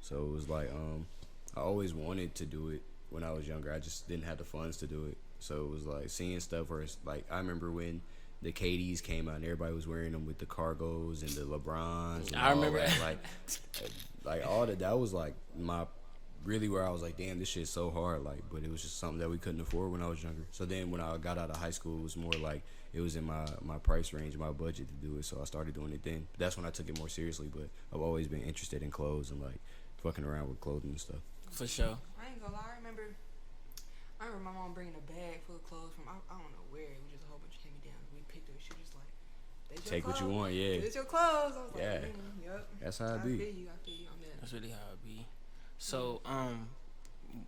So it was like I always wanted to do it when I was younger. I just didn't have the funds to do it. So it was like seeing stuff where it's like I remember when the KDs came out and everybody was wearing them with the cargos and the LeBrons and I all remember. that. Like all that was like my really where I was like, damn, this shit's so hard. Like, but it was just something that we couldn't afford when I was younger. So then when I got out of high school, it was more like it was in my price range, my budget to do it. So I started doing it then. That's when I took it more seriously. But I've always been interested in clothes and like fucking around with clothing and stuff. For sure. I ain't gonna lie. I remember my mom bringing a bag full of clothes from I don't know where. It was just a whole bunch of hand-me-downs. We picked it. She was just like, Take what you want, yeah. It's your clothes. I was like, Yeah. Yep. That's how it be. I feel you on that. That's really how it be. So,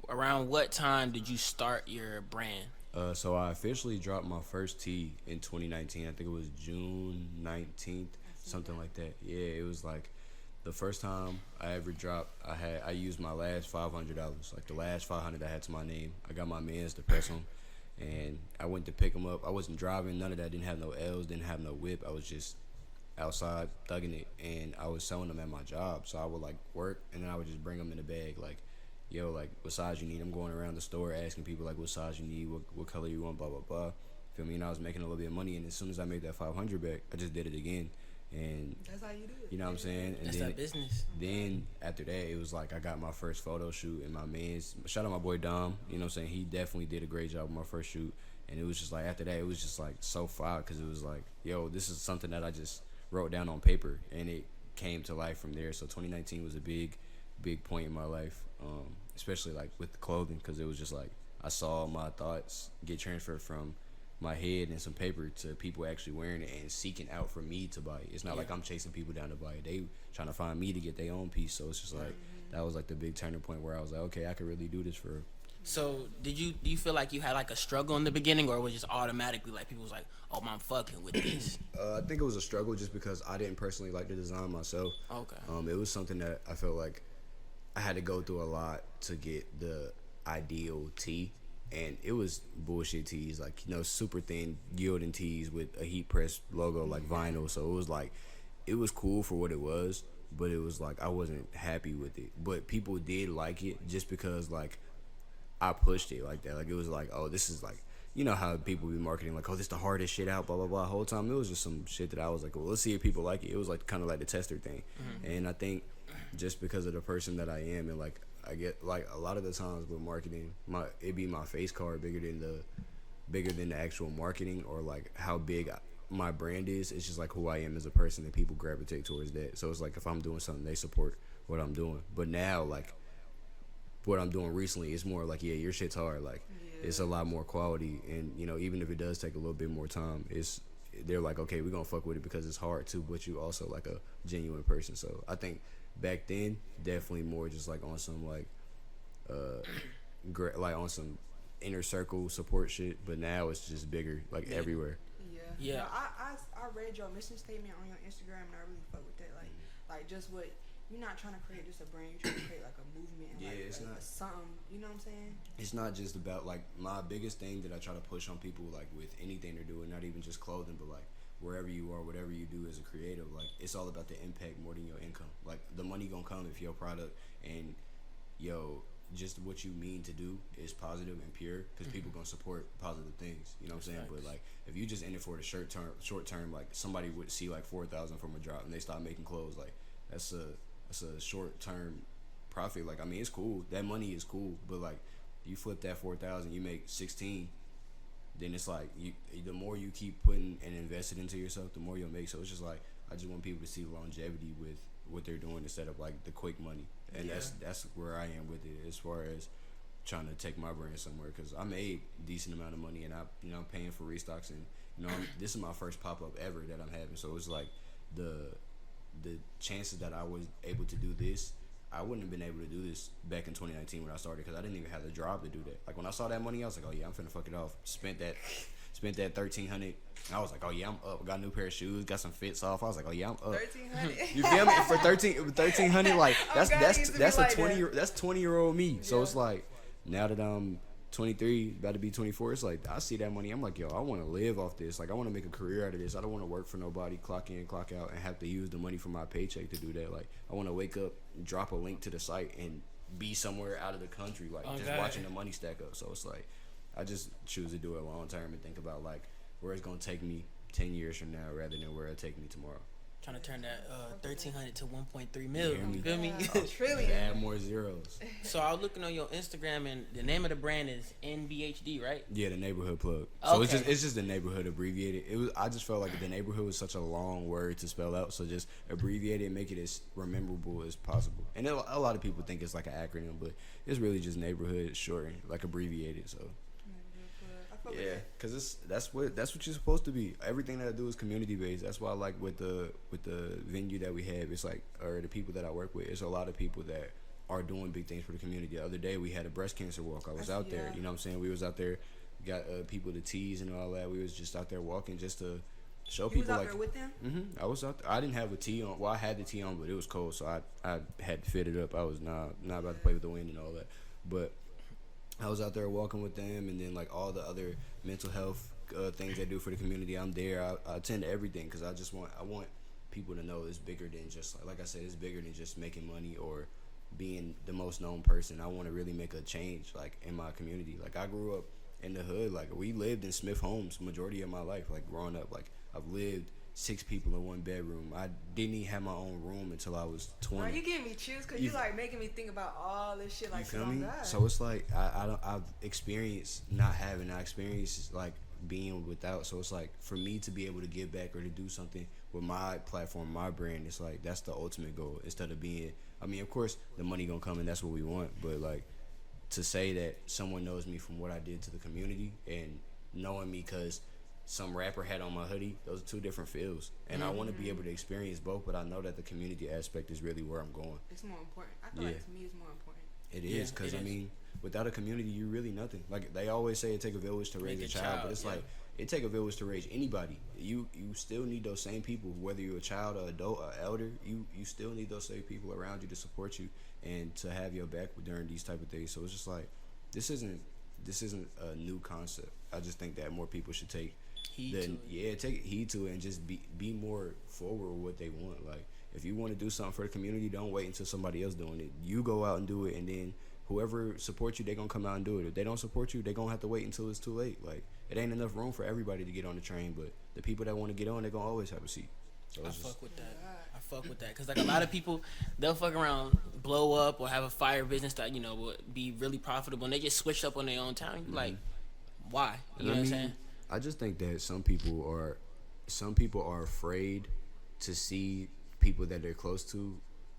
around what time did you start your brand? So I officially dropped my first tee in 2019. I think it was June 19th, something like that. Yeah, it was like the first time I ever dropped. I used my last $500, like the last 500 I had to my name. I got my mans to press them, and I went to pick them up. I wasn't driving, none of that. Didn't have no L's, didn't have no whip. I was just outside thugging it, and I was selling them at my job. So I would like work, and then I would just bring them in a bag, like, yo, like, what size you need? I'm going around the store asking people, like, what size you need, what color you want, blah, blah, blah. Feel me? And I was making a little bit of money, and as soon as I made that 500 back, I just did it again. And that's how you do it. You know what I'm saying? And That's then, that business. Then after that, it was like I got my first photo shoot, and my man's, shout out my boy Dom, you know what I'm saying? He definitely did a great job with my first shoot. And it was just like, after that, it was just like so fire, because it was like, yo, this is something that I just wrote down on paper, and it came to life from there. So 2019 was a big point in my life, especially like with the clothing, because it was just like I saw my thoughts get transferred from my head and some paper to people actually wearing it and seeking out for me to buy it. It's not like I'm chasing people down to buy it. They trying to find me to get their own piece. So it's just like that was like the big turning point where I was like, okay, I could really do this for. So do you feel like you had like a struggle in the beginning, or it was just automatically like people was like, oh, I'm fucking with this? I think it was a struggle just because I didn't personally like the design myself. Okay. It was something that I felt like I had to go through a lot to get the ideal tee. And it was bullshit tees, like, you know, super thin Gildan tees with a heat press logo like vinyl. So it was like, it was cool for what it was, but it was like I wasn't happy with it. But people did like it just because like I pushed it like that. Like it was like, oh, this is like, you know how people be marketing like, oh, this the hardest shit out, blah blah blah. The whole time it was just some shit that I was like, well, let's see if people like it. It was like kind of like the tester thing, and I think just because of the person that I am and like. I get like a lot of the times with marketing, it be my face card bigger than the actual marketing, or like how big my brand is. It's just like who I am as a person, and people gravitate towards that. So it's like if I'm doing something, they support what I'm doing. But now like what I'm doing recently is more like, yeah, your shit's hard. Like it's a lot more quality, and you know, even if it does take a little bit more time, they're like, okay, we're gonna fuck with it because it's hard too, but you also like a genuine person. So I think back then, definitely more just like on some like, like on some inner circle support shit. But now it's just bigger, like everywhere. Yeah. No, I read your mission statement on your Instagram, and I really fuck with that. Like just what you're not trying to create just a brand, you're trying to create like a movement. And like, it's not something. You know what I'm saying? It's not just about like my biggest thing that I try to push on people, like with anything they're doing, not even just clothing, but like wherever you are, whatever you do as a creative, like it's all about the impact more than your income. Like the money gonna come if your product and just what you mean to do is positive and pure, because people gonna support positive things. You know what I'm saying? But like if you just in it for the short term, like somebody would see like 4,000 from a drop and they start making clothes, like that's a short term profit. Like I mean, it's cool. That money is cool, but like you flip that 4,000, you make 16. Then it's like the more you keep putting and invested into yourself, the more you'll make. So it's just like I just want people to see longevity with what they're doing instead of like the quick money, and that's where I am with it as far as trying to take my brand somewhere, because I made a decent amount of money, and I'm paying for restocks, and this is my first pop up ever that I'm having. So it's like the chances that I was able to do this, I wouldn't have been able to do this back in 2019 when I started, because I didn't even have the drive to do that. Like when I saw that money, I was like, oh yeah, I'm finna fuck it off. Spent that $1,300. I was like, oh yeah, I'm up. Got a new pair of shoes, got some fits off. I was like, oh yeah, I'm up. 1,300. You feel me? For 1,300, like that's a 20-year-old me. So it's like now that I'm 23, about to be 24. It's like I see that money. I'm like, yo, I want to live off this. Like I want to make a career out of this. I don't want to work for nobody, clock in, clock out, and have to use the money from my paycheck to do that. Like I want to wake up, drop a link to the site, and be somewhere out of the country, like just watching the money stack up. So it's like I just choose to do it long term and think about like where it's gonna take me 10 years from now rather than where it'll take me tomorrow. Trying to turn that 1,300 to 1.3 million. You feel me? Trillion. Add more zeros. So I was looking on your Instagram, and the name of the brand is NBHD, right? Yeah, the neighborhood plug. So Okay. it's just the neighborhood abbreviated. I just felt like the neighborhood was such a long word to spell out, so just abbreviate it and make it as memorable as possible. And a lot of people think it's like an acronym, but it's really just neighborhood shortened, like abbreviated. So yeah, because that's what you're supposed to be. Everything that I do is community based. That's why I like with the venue that we have. It's like, or the people that I work with. It's a lot of people that are doing big things for the community. The other day we had a breast cancer walk. I was out there. You know what I'm saying? We was out there, got people to tease and all that. We was just out there walking just to show people. You was out like there with them? I was out there. I didn't have a tee on. Well, I had the tee on, but it was cold, so I had to fit it up. I was not about to play with the wind and all that, but I was out there walking with them, and then like all the other mental health things they do for the community. I'm there. I attend everything because I want people to know it's bigger than just like I said, it's bigger than just making money or being the most known person. I want to really make a change like in my community. Like I grew up in the hood. Like we lived in Smith homes majority of my life. Like growing up, like I've lived 6 people in one bedroom. I didn't even have my own room until I was 20. Bro, you giving me chills because you like making me think about all this shit. Like, you feel me? God. So it's like I've experienced not having. I experienced like being without. So it's like for me to be able to give back or to do something with my platform, my brand, it's like that's the ultimate goal. Instead of being, I mean, of course the money gonna come and that's what we want. But like to say that someone knows me from what I did to the community and knowing me because some rapper had on my hoodie, those are 2 different fields. And I want to be able to experience both, but I know that the community aspect is really where I'm going. It's more important. I feel like to me it's more important. It is, because, I mean, without a community, you're really nothing. Like, they always say it take a village to raise a child, but it's like, it take a village to raise anybody. You still need those same people, whether you're a child, or adult, or elder, you still need those same people around you to support you and to have your back during these type of things. So it's just like, this isn't a new concept. I just think that more people should take take heed to it and just be more forward with what they want. Like, if you want to do something for the community, don't wait until somebody else doing it. You go out and do it, and then whoever supports you, they gonna come out and do it. If they don't support you, they gonna have to wait until it's too late. Like, it ain't enough room for everybody to get on the train, but the people that want to get on, they gonna always have a seat. So I fuck with that because like a lot of people, they'll fuck around, blow up, or have a fire business that will be really profitable, and they just switch up on their own time. Like, why? You know what I'm saying? I just think that some people are afraid to see people that they're close to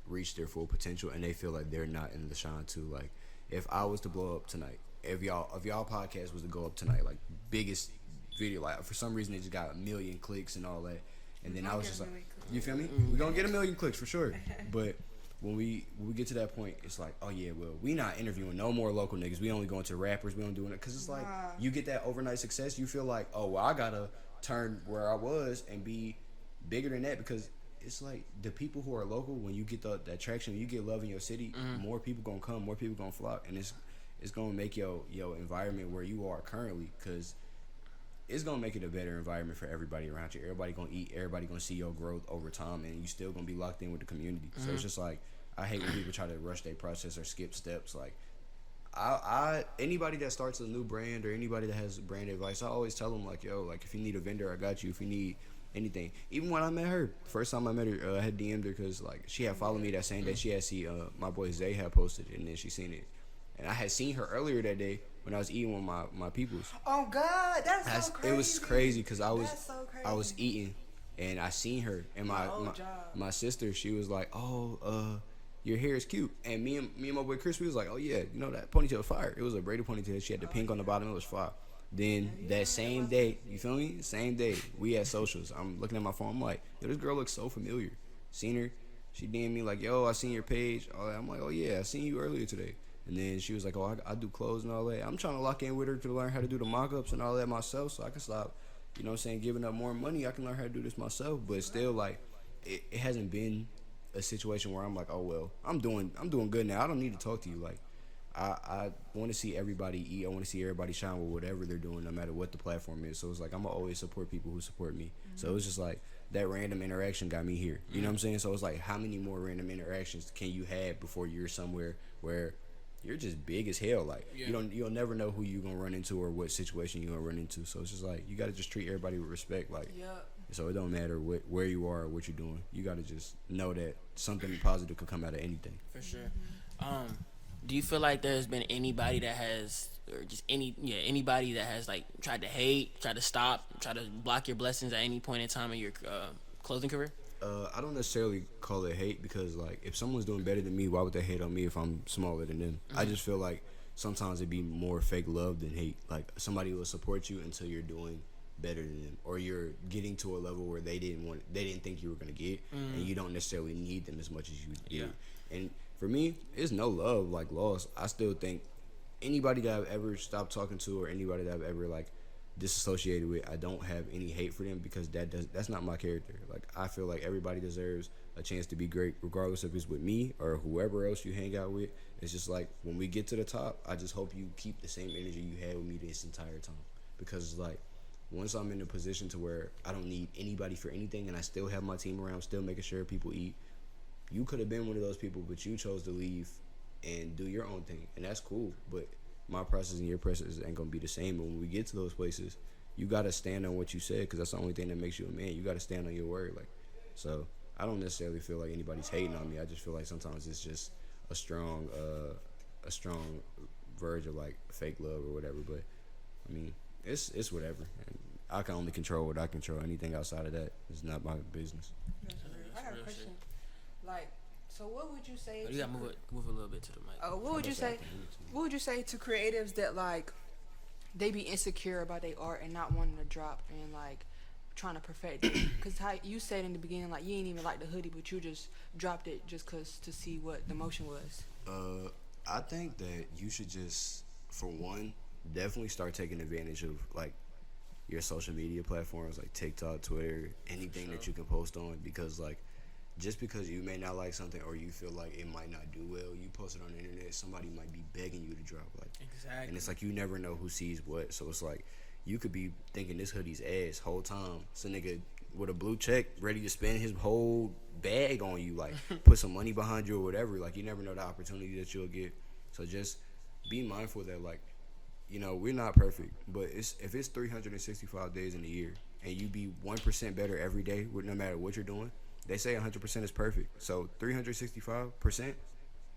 reach their full potential, and they feel like they're not in the shine too. Like, if I was to blow up tonight, if y'all podcast was to go up tonight, like biggest video, like for some reason it just got 1 million clicks and all that, and then I was just like, you feel me? We're gonna get 1 million clicks for sure, but when we get to that point, it's like, oh yeah, well, we not interviewing no more local niggas. We only going to rappers. We don't doing it because it's like you get that overnight success. You feel like, oh well, I gotta turn where I was and be bigger than that, because it's like the people who are local, when you get that traction, you get love in your city, more people gonna come, more people gonna flock, and it's gonna make your environment where you are currently, because it's gonna make it a better environment for everybody around you. Everybody gonna eat. Everybody gonna see your growth over time, and you still gonna be locked in with the community. So it's just like, I hate when people try to rush their process or skip steps. Like, I anybody that starts a new brand or anybody that has brand advice, I always tell them like, yo, like if you need a vendor, I got you. If you need anything, even when I met her, first time I met her, I had DM'd her because like she had followed me that same day. She had see my boy Zay had posted it, and then she seen it, and I had seen her earlier that day when I was eating with my peoples. Oh God, that's so crazy. It was crazy because I was crazy. I was eating and I seen her, and my sister, she was like, oh, your hair is cute, and me and my boy Chris, we was like, oh yeah, you know that ponytail fire. It was a braided ponytail. She had the pink on the bottom. It was fire. Then that same day, you feel me? Same day, we had socials. I'm looking at my phone. I'm like, yo, this girl looks so familiar. Seen her. She DM'd me like, yo, I seen your page. I'm like, oh yeah, I seen you earlier today. And then she was like, oh, I do clothes and all that. I'm trying to lock in with her to learn how to do the mock-ups and all that myself, so I can stop, you know what I'm saying, giving up more money. I can learn how to do this myself. But still, like, it hasn't been a situation where I'm like, oh well, I'm doing good now. I don't need to talk to you. Like, I want to see everybody eat. I want to see everybody shine with whatever they're doing, no matter what the platform is. So it's like I'm gonna always support people who support me. So it's just like that random interaction got me here. You know what I'm saying? So it's like, how many more random interactions can you have before you're somewhere where you're just big as hell? Like you'll never know who you're gonna run into or what situation you're gonna run into. So it's just like you gotta just treat everybody with respect. Like so it don't matter where you are or what you're doing. You gotta just know that something positive could come out of anything. For sure. Do you feel like there's been anybody that has, or just anybody that has like tried to hate, tried to stop, tried to block your blessings at any point in time in your clothing career? I don't necessarily call it hate, because like if someone's doing better than me, why would they hate on me if I'm smaller than them? I just feel like sometimes it'd be more fake love than hate. Like somebody will support you until you're doing better than them, or you're getting to a level where they didn't think you were gonna get, and you don't necessarily need them as much as you did. And for me, it's no love like lost. I still think anybody that I've ever stopped talking to, or anybody that I've ever like disassociated with, I don't have any hate for them, because that's not my character. Like I feel like everybody deserves a chance to be great, regardless if it's with me or whoever else you hang out with. It's just like when we get to the top, I just hope you keep the same energy you had with me this entire time, because it's like once I'm in a position to where I don't need anybody for anything, and I still have my team around, still making sure people eat. You could have been one of those people, but you chose to leave and do your own thing, and that's cool. But my process and your process ain't gonna be the same. And when we get to those places, you gotta stand on what you said, because that's the only thing that makes you a man. You gotta stand on your word. Like, so I don't necessarily feel like anybody's hating on me. I just feel like sometimes it's just a strong verge of like fake love or whatever. But I mean, it's whatever. And I can only control what I control. Anything outside of that is not my business. I got a question. Like, so what would you say? You gotta move a little bit to the mic. What would you say? What would you say to creatives that like they be insecure about their art and not wanting to drop and like trying to perfect it? Because how you said in the beginning, like you ain't even like the hoodie, but you just dropped it just cause to see what the motion was. I think that you should just, for one, definitely start taking advantage of like your social media platforms like TikTok, Twitter, anything that you can post on, because like just because you may not like something or you feel like it might not do well, you post it on the internet, somebody might be begging you to drop. Like, exactly. And it's like you never know who sees what. So it's like you could be thinking this hoodie's ass whole time. So nigga with a blue check ready to spend his whole bag on you, like put some money behind you or whatever. Like you never know the opportunity that you'll get. So just be mindful that like, you know, we're not perfect, but if it's 365 days in a year and you be 1% better every day with no matter what you're doing, they say 100% is perfect. So 365%,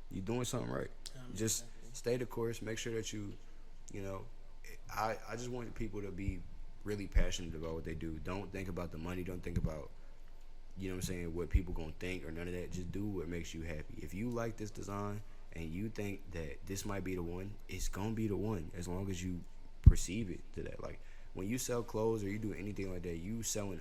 you're doing something right. Just stay the course. Make sure that you know, I just want people to be really passionate about what they do. Don't think about the money. Don't think about, you know what I'm saying, what people gonna think or none of that. Just do what makes you happy. If you like this design and you think that this might be the one, it's gonna be the one as long as you perceive it to that. Like when you sell clothes or you do anything like that, you selling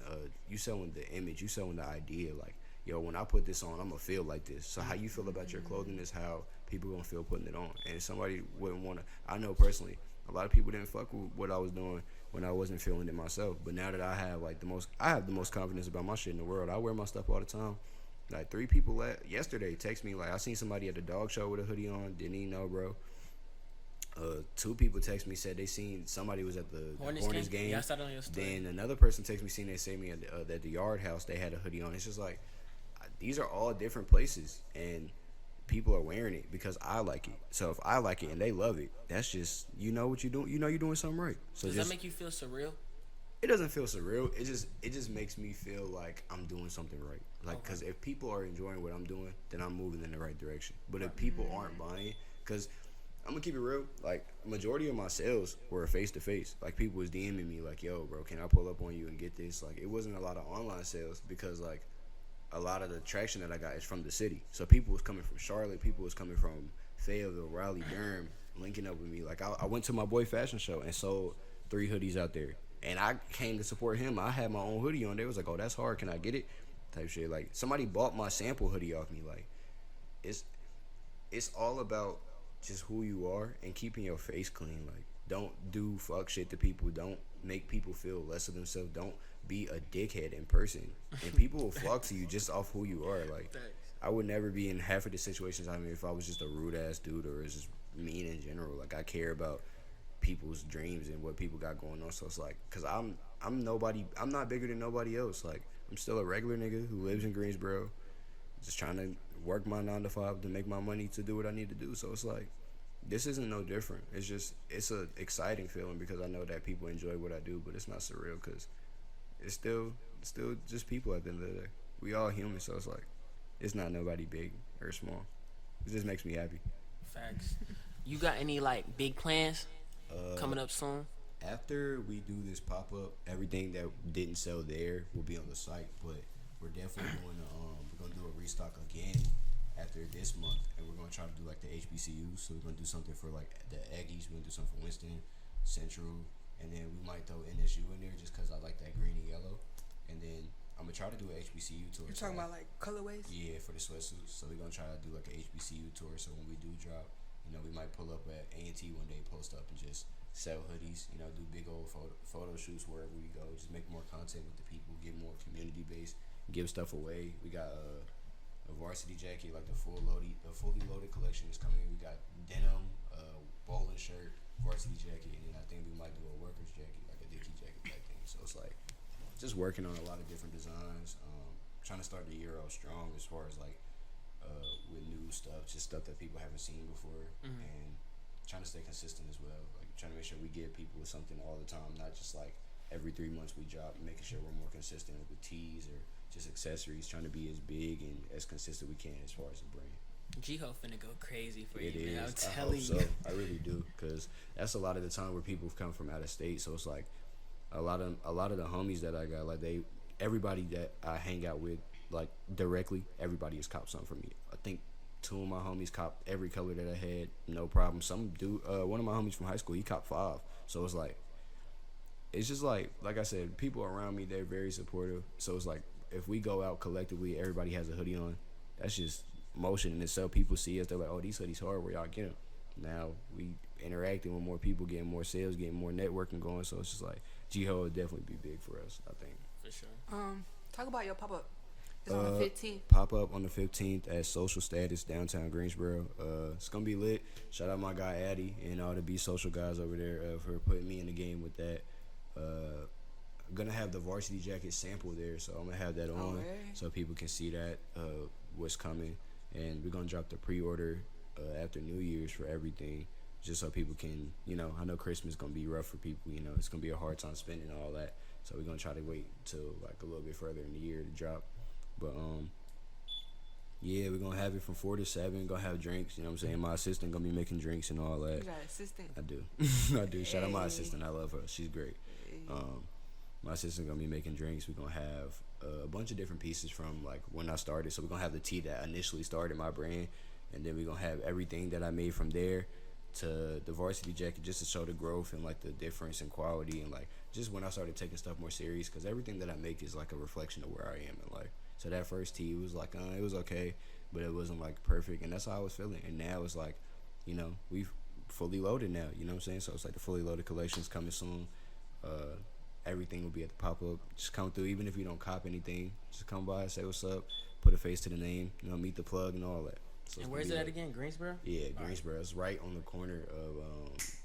the image, you selling the idea. Like, yo, when I put this on, I'm gonna feel like this. So how you feel about your clothing is how people gonna feel putting it on. And if somebody wouldn't wanna, I know personally, a lot of people didn't fuck with what I was doing when I wasn't feeling it myself. But now that I have like the most confidence about my shit in the world. I wear my stuff all the time. Like 3 people yesterday text me, like I seen somebody at the dog show with a hoodie on, didn't even know, bro. 2 people text me, said they seen somebody was at the Hornets game. Yeah, I saw it on your story. Then another person text me, seen they say me at the Yard House, they had a hoodie on. It's just like these are all different places, and people are wearing it because I like it. So if I like it and they love it, that's just, you know what you're doing. You know you're doing something right. So does that make you feel surreal? It doesn't feel surreal. It just makes me feel like I'm doing something right. Like, because if people are enjoying what I'm doing, then I'm moving in the right direction. But if people aren't buying, because I'm gonna keep it real, like majority of my sales were face to face. Like people was DMing me like, "Yo, bro, can I pull up on you and get this?" Like it wasn't a lot of online sales because like a lot of the traction that I got is from the city. So people was coming from Charlotte, people was coming from Fayetteville, Raleigh, Durham, linking up with me. Like I went to my boy fashion show and sold 3 hoodies out there. And I came to support him. I had my own hoodie on. They was like, "Oh, that's hard. Can I get it?" Type shit. Like somebody bought my sample hoodie off me. Like it's all about just who you are and keeping your face clean. Like don't do fuck shit to people. Don't make people feel less of themselves. Don't be a dickhead in person. And people will flock to you just off who you are. Like I would never be in half of the situations I'm in if I was just a rude ass dude or just mean in general. Like I care about people's dreams and what people got going on. So it's like, cause I'm nobody. I'm not bigger than nobody else. Like I'm still a regular nigga who lives in Greensboro, just trying to work my 9 to 5 to make my money to do what I need to do. So it's like, this isn't no different. It's just it's a exciting feeling because I know that people enjoy what I do, but it's not surreal because it's still just people at the end of the day. We all human, so it's like it's not nobody big or small. It just makes me happy. Facts. You got any like big plans coming up soon? After we do this pop up, everything that didn't sell there will be on the site, but we're definitely going to we're gonna do a restock again after this month, and we're gonna try to do like the HBCUs. So we're gonna do something for like the Aggies. We're gonna do something for Winston, Central, and then we might throw NSU in there just because I like that green and yellow. And then I'm gonna try to do an HBCU tour. You're talking about like colorways? Yeah, for the sweatsuits. So we're gonna try to do like an HBCU tour. So when we do drop, we might pull up at A&T one day, post up, and just sell hoodies. Do big old photo shoots wherever we go. Just make more content with the people, get more community based, give stuff away. We got a varsity jacket, like the fully loaded collection is coming. We got denim, bowling shirt, varsity jacket, and then I think we might do a worker's jacket, like a Dickie jacket type thing. So it's like just working on a lot of different designs. Trying to start the year off strong as far as like with new stuff, just stuff that people haven't seen before, and trying to stay consistent as well. Like trying to make sure we give people something all the time, not just like every 3 months we drop. Making sure we're more consistent with tees or just accessories. Trying to be as big and as consistent we can as far as the brand. G-Ho finna go crazy for It you, man. I'm is. I telling hope you. so. I really do, because that's a lot of the time where people come from out of state. So it's like a lot of the homies that I got, like everybody that I hang out with, like directly, everybody has copped something from me. I think 2 of my homies copped every color that I had, no problem. Some dude, one of my homies from high school, he copped 5. So it's like, it's just like I said, people around me, they're very supportive. So it's like, if we go out collectively, everybody has a hoodie on. That's just motion in itself. People see us, they're like, oh, these hoodies hard, where y'all get them? Now we interacting with more people, getting more sales, getting more networking going. So it's just like, G-Ho would definitely be big for us, I think. For sure. Talk about your pop up. It's on the 15th. Pop up on the 15th at Social Status, downtown Greensboro. It's gonna be lit. Shout out my guy Addy and all the Be Social guys over there for putting me in the game with that. I'm gonna have the varsity jacket sample there, so I'm gonna have that on so people can see that what's coming, and we're gonna drop the pre-order after New Year's for everything, just so people can, I know Christmas gonna be rough for people. It's gonna be a hard time spending all that, so we're gonna try to wait till like a little bit further in the year to drop. But yeah, we're gonna have it from 4 to 7. Gonna have drinks. You know what I'm saying? My assistant gonna be making drinks and all that. You got an assistant? I do. I do. Shout out my assistant. I love her. She's great. My assistant gonna be making drinks. We're gonna have a bunch of different pieces from like when I started. So we're gonna have the tea that initially started my brand, and then we're gonna have everything that I made from there to the varsity jacket, just to show the growth and like the difference in quality, and like just when I started taking stuff more serious, because everything that I make is like a reflection of where I am in life. So that first tee was like it was okay, but it wasn't like perfect, and that's how I was feeling. And now it's like, we've fully loaded now. You know what I'm saying? So it's like the fully loaded collection's coming soon. Everything will be at the pop up. Just come through, even if you don't cop anything. Just come by, say what's up, put a face to the name, meet the plug and all that. So and where's it at again? Greensboro? Yeah, Greensboro. It's right on the corner of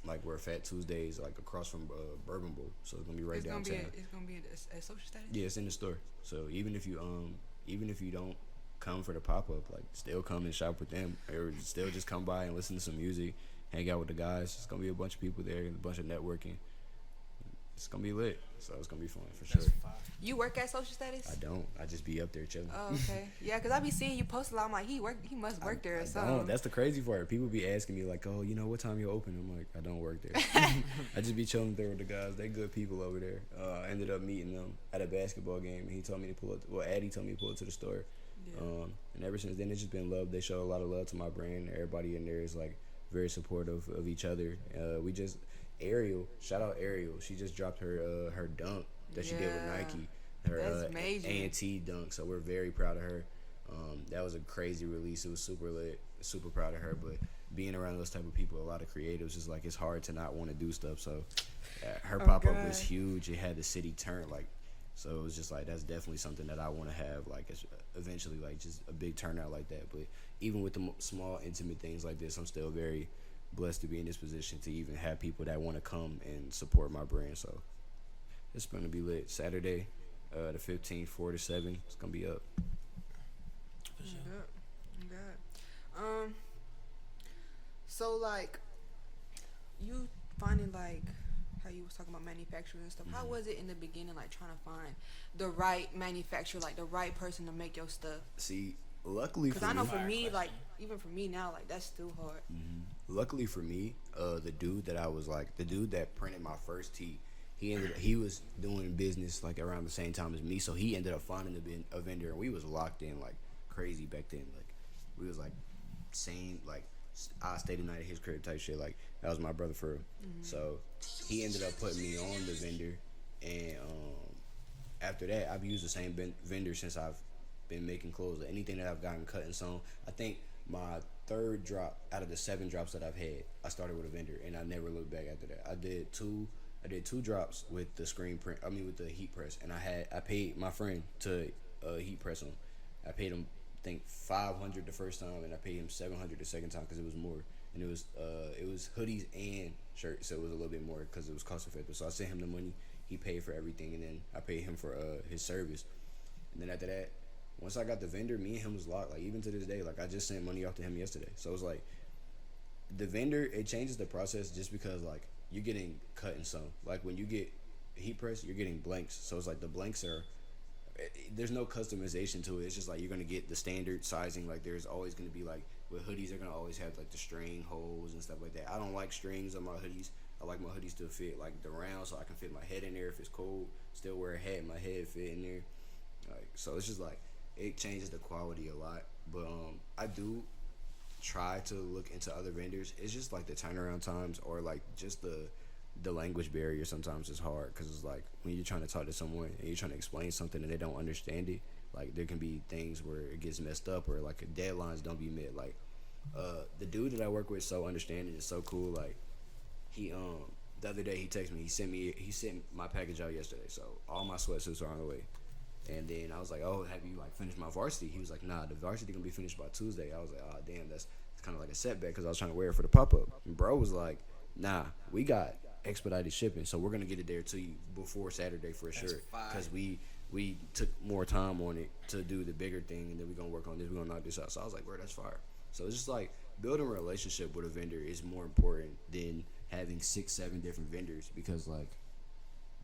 like where Fat Tuesdays, like across from Bourbon Bowl. So it's gonna be right downtown. It's gonna be at Social Status. Yeah, it's in the store. So even if you don't come for the pop up, like still come and shop with them, or still just come by and listen to some music, hang out with the guys. It's gonna be a bunch of people there and a bunch of networking. It's gonna be lit, so it's gonna be fun for sure. You work at Social Status? I don't. I just be up there chilling. Oh, okay. Yeah, because I be seeing you post a lot. I'm like, he must work there or something. That's the crazy part. People be asking me like, oh, what time you open? I'm like, I don't work there. I just be chilling there with the guys. They good people over there. I ended up meeting them at a basketball game, and he told me to pull it. Well, Addy told me to pull it to the store. Yeah. And ever since then, it's just been love. They show a lot of love to my brand. Everybody in there is like very supportive of each other. Ariel, shout out Ariel. She just dropped her dunk that she did with Nike. Her A&T dunk. So we're very proud of her. That was a crazy release. It was super lit. Super proud of her. But being around those type of people, a lot of creatives, is like it's hard to not want to do stuff. So her pop up was huge. It had the city turned like. So it was just like that's definitely something that I want to have like eventually, like just a big turnout like that. But even with the small intimate things like this, I'm still very blessed to be in this position to even have people that want to come and support my brand. So it's gonna be lit. Saturday, the 15th, 4 to 7. It's gonna be up. For sure. Good. So like, you finding like how you was talking about manufacturing and stuff. How was it in the beginning, like trying to find the right manufacturer, like the right person to make your stuff? See, luckily for Because I know me, for me, question. like even for me now, like that's still hard. luckily for me, the dude that printed my first tee, he was doing business like around the same time as me, so he ended up finding a vendor, and we was locked in like crazy back then. Like we was like same, like I stayed the night at his crib type shit. Like that was my brother for real. So he ended up putting me on the vendor, and after that I've used the same vendor since I've been making clothes. Anything that I've gotten cut and sewn, I think my third drop out of the 7 drops that I've had, I started with a vendor, and I never looked back after that. I did two drops with the screen print. I mean, with the heat press, and I paid my friend to heat press them. I paid him, I think, $500 the first time, and I paid him $700 the second time because it was more. And it was hoodies and shirts, so it was a little bit more because it was cost effective. So I sent him the money. He paid for everything, and then I paid him for his service. And then after that, once I got the vendor, me and him was locked. Like even to this day, like I just sent money off to him yesterday. So it's like the vendor, it changes the process just because like you're getting cut and sewn. Like when you get heat press, you're getting blanks. So it's like the blanks are, there's no customization to it. It's just like you're gonna get the standard sizing. Like there's always gonna be like with hoodies, they're gonna always have like the string holes and stuff like that. I don't like strings on my hoodies. I like my hoodies to fit like the round, so I can fit my head in there if it's cold. Still wear a hat, my head fit in there. Like so, it's just like it changes the quality a lot. But I do try to look into other vendors. It's just like the turnaround times or like just the language barrier sometimes is hard because it's like when you're trying to talk to someone and you're trying to explain something and they don't understand it, like there can be things where it gets messed up or like deadlines don't be met. Like the dude that I work with is so understanding, it's so cool. Like he the other day he texted me, he sent my package out yesterday, so all my sweatsuits are on the way. And then I was like, oh, have you like finished my varsity? He was like, nah, the varsity gonna be finished by Tuesday. I was like, oh damn, that's kind of like a setback because I was trying to wear it for the pop-up. And bro was like, nah, we got expedited shipping, so we're gonna get it there to you before Saturday for sure. Because we took more time on it to do the bigger thing, and then we're gonna work on this. We're gonna knock this out. So I was like, bro, that's fire. So it's just like building a relationship with a vendor is more important than having 6-7 different vendors because like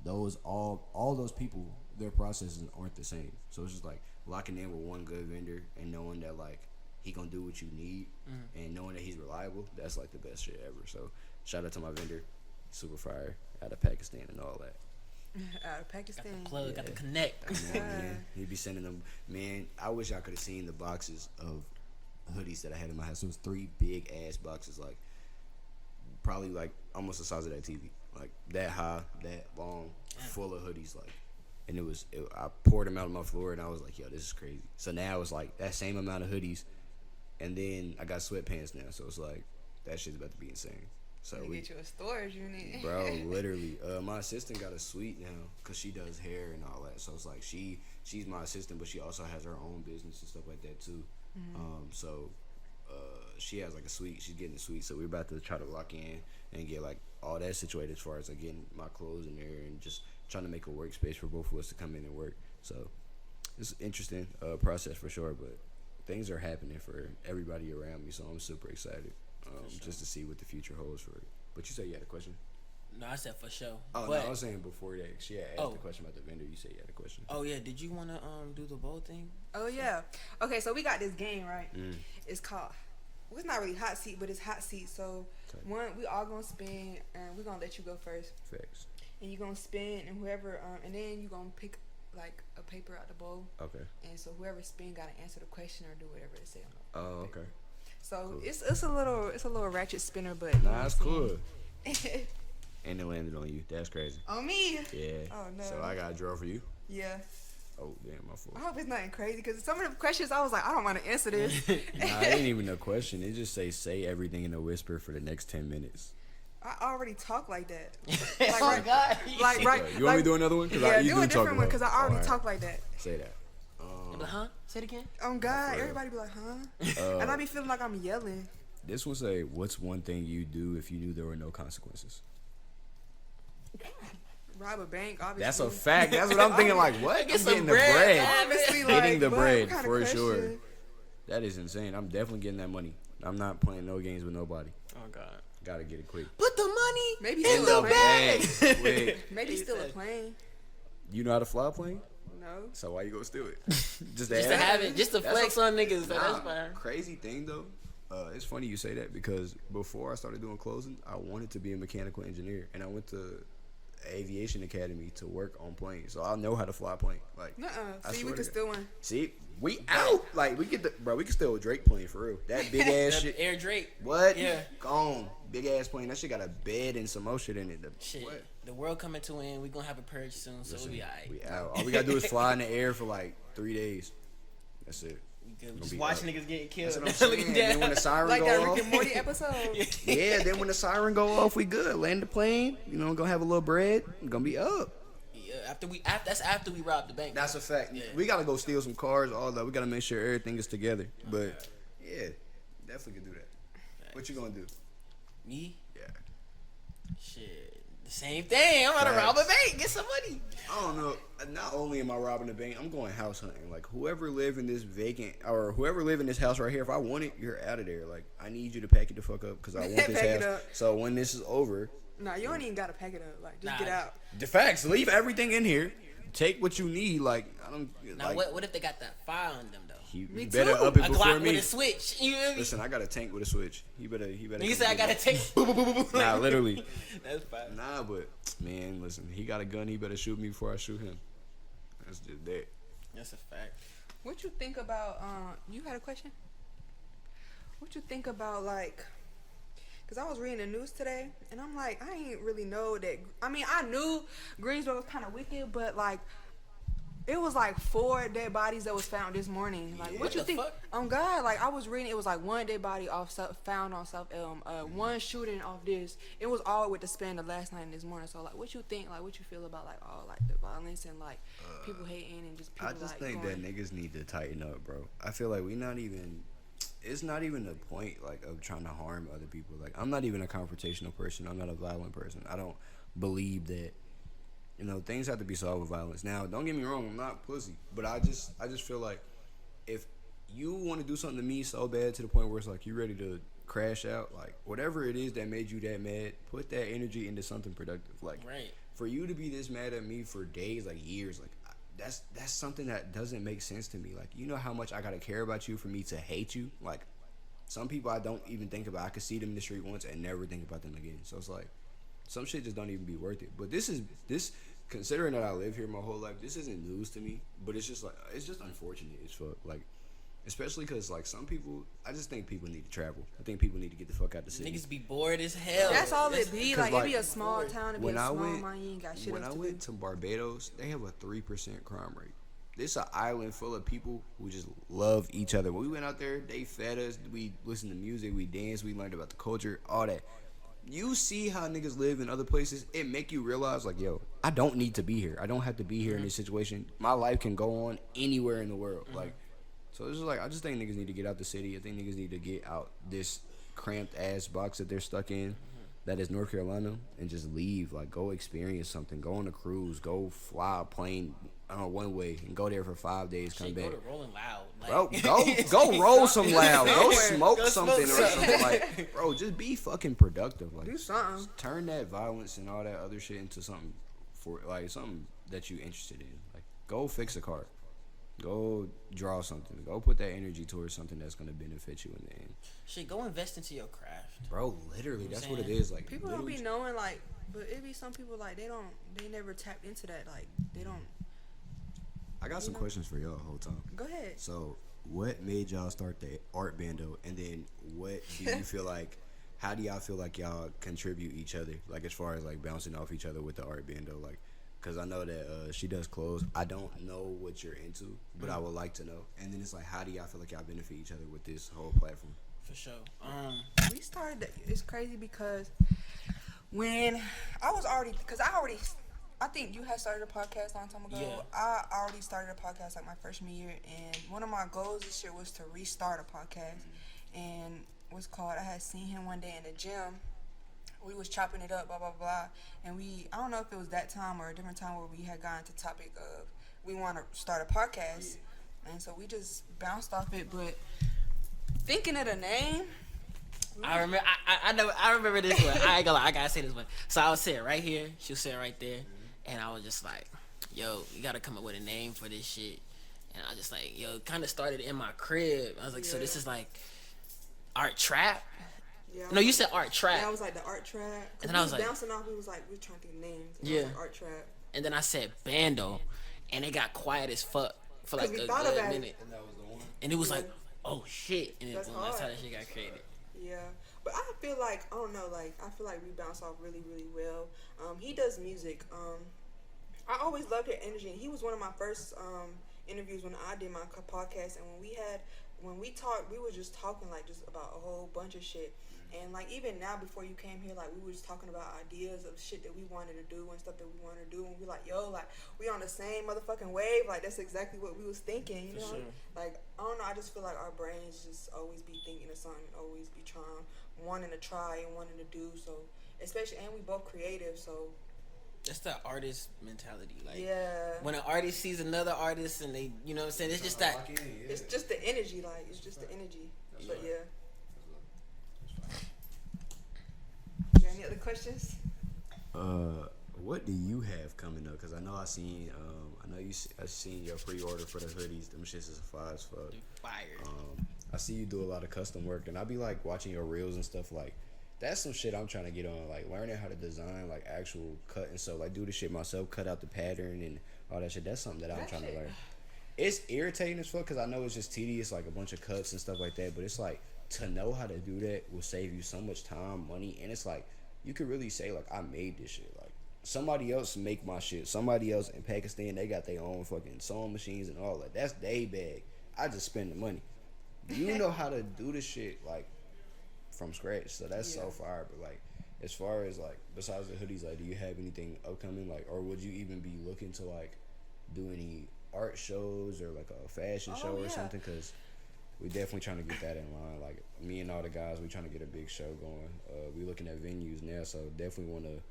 those all those people, their processes aren't the same. So it's just like locking in with one good vendor and knowing that like he gonna do what you need and knowing that he's reliable. That's like the best shit ever. So shout out to my vendor, super fire, out of Pakistan and all that. Out of Pakistan. Got the plug, got the connect. Man, he'd be sending them. Man, I wish I could have seen the boxes of hoodies that I had in my house. It was 3 big ass boxes, like probably like almost the size of that TV, like that high, that long, full of hoodies, like. And I poured them out on my floor, and I was like, yo, this is crazy. So now it's like that same amount of hoodies, and then I got sweatpants now. So it's like that shit's about to be insane. So we get you a storage unit, bro. Literally, my assistant got a suite now because she does hair and all that. So it's like she's my assistant, but she also has her own business and stuff like that too. So she has like a suite. She's getting a suite. So we're about to try to lock in and get like all that situated as far as like getting my clothes in there and just trying to make a workspace for both of us to come in and work. So it's an interesting process for sure, but things are happening for everybody around me, so I'm super excited just to see what the future holds for it. But you said you had a question? No, I said for sure. Oh, but, no, I was saying before that. She had asked the question about the vendor. You said you had a question. Oh, yeah. Did you want to do the bowl thing? Oh, yeah. Okay, so we got this game, right? It's called, well, it's not really hot seat, but it's hot seat. So, one, we all going to spin, and we're going to let you go first. Facts. And you're going to spin, and whoever, and then you're going to pick, like, a paper out the bowl. Okay. And so whoever spin got to answer the question or do whatever it say on the paper. Okay. So, cool. it's a little ratchet spinner, but... Nah, it's cool. And it landed on you. That's crazy. On me? Yeah. Oh, no. So I got a draw for you? Yeah. Oh, damn, my fault. I hope it's nothing crazy, because some of the questions I was like, I don't want to answer this. Nah, it ain't even a question. It just say everything in a whisper for the next 10 minutes. I already talk like that. Like, oh, right, God. Like, right. You want me to do another one? Yeah, do a different one, because I already talk like that. Say that. Huh? Say it again. Oh, God. Everybody be like, huh? And I be feeling like I'm yelling. This one say, what's one thing you do if you knew there were no consequences? Rob a bank, obviously. That's a fact. That's what I'm thinking. Like, what? Get I'm some getting the bread. bread. Obviously, Getting the but bread what kind for of sure. question? That is insane. I'm definitely getting that money. I'm not playing no games with nobody. Oh God. Gotta get it quick. Put the money Maybe in still the a bag. Quick. Maybe still a plane. You know how to fly a plane? No. So why you gonna steal it? Just to have it, just to That's flex on niggas. So that's fine. Crazy thing though. It's funny you say that because before I started doing closing, I wanted to be a mechanical engineer, and I went to aviation academy to work on planes, so I know how to fly a plane. Like, I See, we swear could to still win. see, we out. Like, we get the bro. We can steal a Drake plane for real. That big ass shit. Air Drake. What? Yeah. Gone. Big ass plane. That shit got a bed and some more shit in it. Shit. What? The world coming to an end. We gonna have a purge soon, so Listen, we'll be alright. we out. All we gotta do is fly in the air for like 3 days. That's it. We good. Gonna Just be watching up. niggas getting killed. That's what I'm saying. Then when the siren Like go that off, Rick and Morty episode. yeah. Then when the siren go off, we good. Land the plane. You know, gonna have a little bread. Gonna be up. Yeah, that's after we rob the bank. That's a fact. Yeah. We gotta go steal some cars. All that. We gotta make sure everything is together. But yeah, definitely could do that. What you gonna do? Me? Yeah. Shit. The same thing. I'm gonna rob a bank. Get some money. I don't know. Not only am I robbing the bank, I'm going house hunting. Like, whoever live in this vacant or whoever live in this house right here, if I want it, you're out of there. Like, I need you to pack it the fuck up because I want this Pack it house. up. So when this is over, Nah, you don't even gotta pack it up. Like, just Nah. get out. the facts. Leave everything in here. Take what you need. Like, I don't. Now, like, what if they got that fire on them though? You Me better too. up it A before Glock me. with a switch. You feel me? Listen, I got a tank with a switch. He better. Nigga come said I get gotta me. take. Boom, boom, boom, boom, boom. Nah, literally. That's fine. Nah, but man, listen. He got a gun. He better shoot me before I shoot him. That's just that. That's a fact. What you think about? You had a question? What you think about like? Cause I was reading the news today, and I'm like, I ain't really know that. I mean, I knew Greensboro was kind of wicked, but like, it was like 4 dead bodies that was found this morning. Like, Yeah. what you the think? fuck? God, like I was reading, it was like 1 dead body found on South Elm, one shooting off this. It was all with the span of last night and this morning. So like, what you think? Like, what you feel about like all like the violence and like people hating and just people I just like think going, that niggas need to tighten up, bro. I feel like we not even. It's not even the point like of trying to harm other people. Like, I'm not even a confrontational person. I'm not a violent person. I don't believe that. You know, things have to be solved with violence. Now, don't get me wrong. I'm not pussy, but I just feel like if you want to do something to me so bad to the point where it's like you ready to crash out, like whatever it is that made you that mad, put that energy into something productive. Like, Right. for you to be this mad at me for days, like years, like that's something that doesn't make sense to me. Like, you know how much I gotta care about you for me to hate you? Like, some people I don't even think about. I could see them in the street once and never think about them again. So it's like some shit just don't even be worth it. But this considering that I live here my whole life, this isn't news to me. But it's just like it's just unfortunate as fuck. Like, especially because like some people, I just think people need to travel. I think people need to get the fuck out the city. Niggas be bored as hell. That's all it be. 'cause, Like, it be like, a small town. It be a when I small went- mine. You ain't got shit When I else to went do. to Barbados, they have a 3% crime rate. This an island full of people who just love each other. When we went out there, they fed us. We listened to music. We danced. We learned about the culture. All that. You see how niggas live in other places. It make you realize, like, yo, I don't need to be here. I don't have to be here in this situation. My life can go on anywhere in the world. Like, so it's just like I just think niggas need to get out the city. I think niggas need to get out this cramped ass box that they're stuck in. That is North Carolina, and just leave. Like, go experience something. Go on a cruise. Go fly a plane one way and go there for 5 days. Come Shit, back. go to Rolling Loud. Like, Bro, go roll some loud. Go somewhere. smoke Go smoke something or something. something. Like, bro, just be fucking productive. Like, Do something. turn that violence and all that other shit into something for like something that you interested in. Like, go fix a car. Go draw something. Go put that energy towards something that's gonna benefit you in the end. Shit, go invest into your craft. Bro, literally, that's what it saying? is. Like, People don't be literally- knowing, like, but it be some people, like, they never tapped into that. Like, they don't. I got some questions for y'all the whole time. Go ahead. So, what made y'all start the art bando, and then what do you feel like? How do y'all feel like y'all contribute each other, like as far as like bouncing off each other with the art bando, like? Because I know that she does clothes. I don't know what you're into, but I would like to know. And then it's like, how do y'all feel like y'all benefit each other with this whole platform? For sure. We started that. It's crazy because when I was already, I think you had started a podcast a long time ago. Yeah. I already started a podcast like my freshman year, and one of my goals this year was to restart a podcast. And what's called. I had seen him one day in the gym. We was chopping it up, blah blah blah, and I don't know if it was that time or a different time where we had gotten to topic of we want to start a podcast, and so we just bounced off it. But thinking of the name, I remember. I know. I remember this one. I ain't gonna lie. I gotta say this one. So I was sitting right here. She was sitting right there, and I was just like, "Yo, you gotta come up with a name for this shit." And I was just like, "Yo," kind of started in my crib. I was like, "So this is like art trap." yeah. No, you said art trap. Yeah, I was like the art trap. And then I was like, bouncing off. We was trying to think of names. And I Yeah. was like, art trap. And then I said bando, and it got quiet as fuck for like 'Cause we a thought good about it. minute. And that was the one. And it was like, oh shit, and then That's boom, that's how hard. that shit got created. Yeah, but I feel like I don't know. Like I feel like we bounce off really, really well. He does music. I always loved her energy, and he was one of my first interviews when I did my podcast. And when we talked, we were just talking like just about a whole bunch of shit. And like even now, before you came here, like we were just talking about ideas of shit that we wanted to do and stuff that we wanted to do, and we like, yo, like we on the same motherfucking wave. Like that's exactly what we was thinking, you know. For sure. Like I don't know, I just feel like our brains just always be thinking of something, always be trying, wanting to try and wanting to do. So especially, and we both creative, so That's the artist mentality. Like yeah. when an artist sees another artist and they, you know what I'm saying? It's just that. Lock in, yeah. It's just the energy, like it's just the energy. That's But right. yeah. You got any other questions? What do you have coming up? Cause I know I seen I seen your pre-order for the hoodies. Them shits is fire as fuck. Fire. I see you do a lot of custom work, and I be like watching your reels and stuff. Like that's some shit I'm trying to get on. Like learning how to design like actual cut and so like do the shit myself, cut out the pattern and all that shit. That's something that I'm That trying to shit. learn. It's irritating as fuck because I know it's just tedious, like a bunch of cuts and stuff like that. But it's like to know how to do that will save you so much time, money, and it's like you could really say like I made this shit. Like somebody else make my shit. Somebody else in Pakistan, they got their own fucking sewing machines and all that. That's they bag. I just spend the money. You know how to do this shit like from scratch, so that's so fire. But like as far as like besides the hoodies, like do you have anything upcoming, like, or would you even be looking to like do any art shows or like a fashion show or yeah. something? Because we definitely trying to get that in line. Like me and all the guys, we trying to get a big show going. We looking at venues now, so definitely want to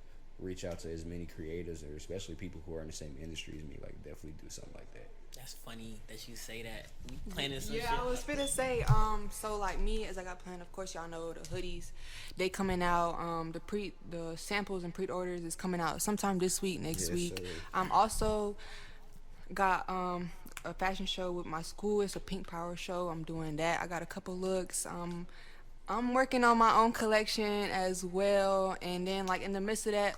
reach out to as many creators or especially people who are in the same industry as me. Like definitely do something like that. That's funny that you say that. We planning some Yeah, shit. I was finna say, so like me, as I got planned, of course y'all know the hoodies, they coming out. The samples and pre-orders is coming out sometime this week, next Yes, week. sir. I'm also got a fashion show with my school. It's a Pink Power show. I'm doing that. I got a couple looks. I'm working on my own collection as well, and then like in the midst of that,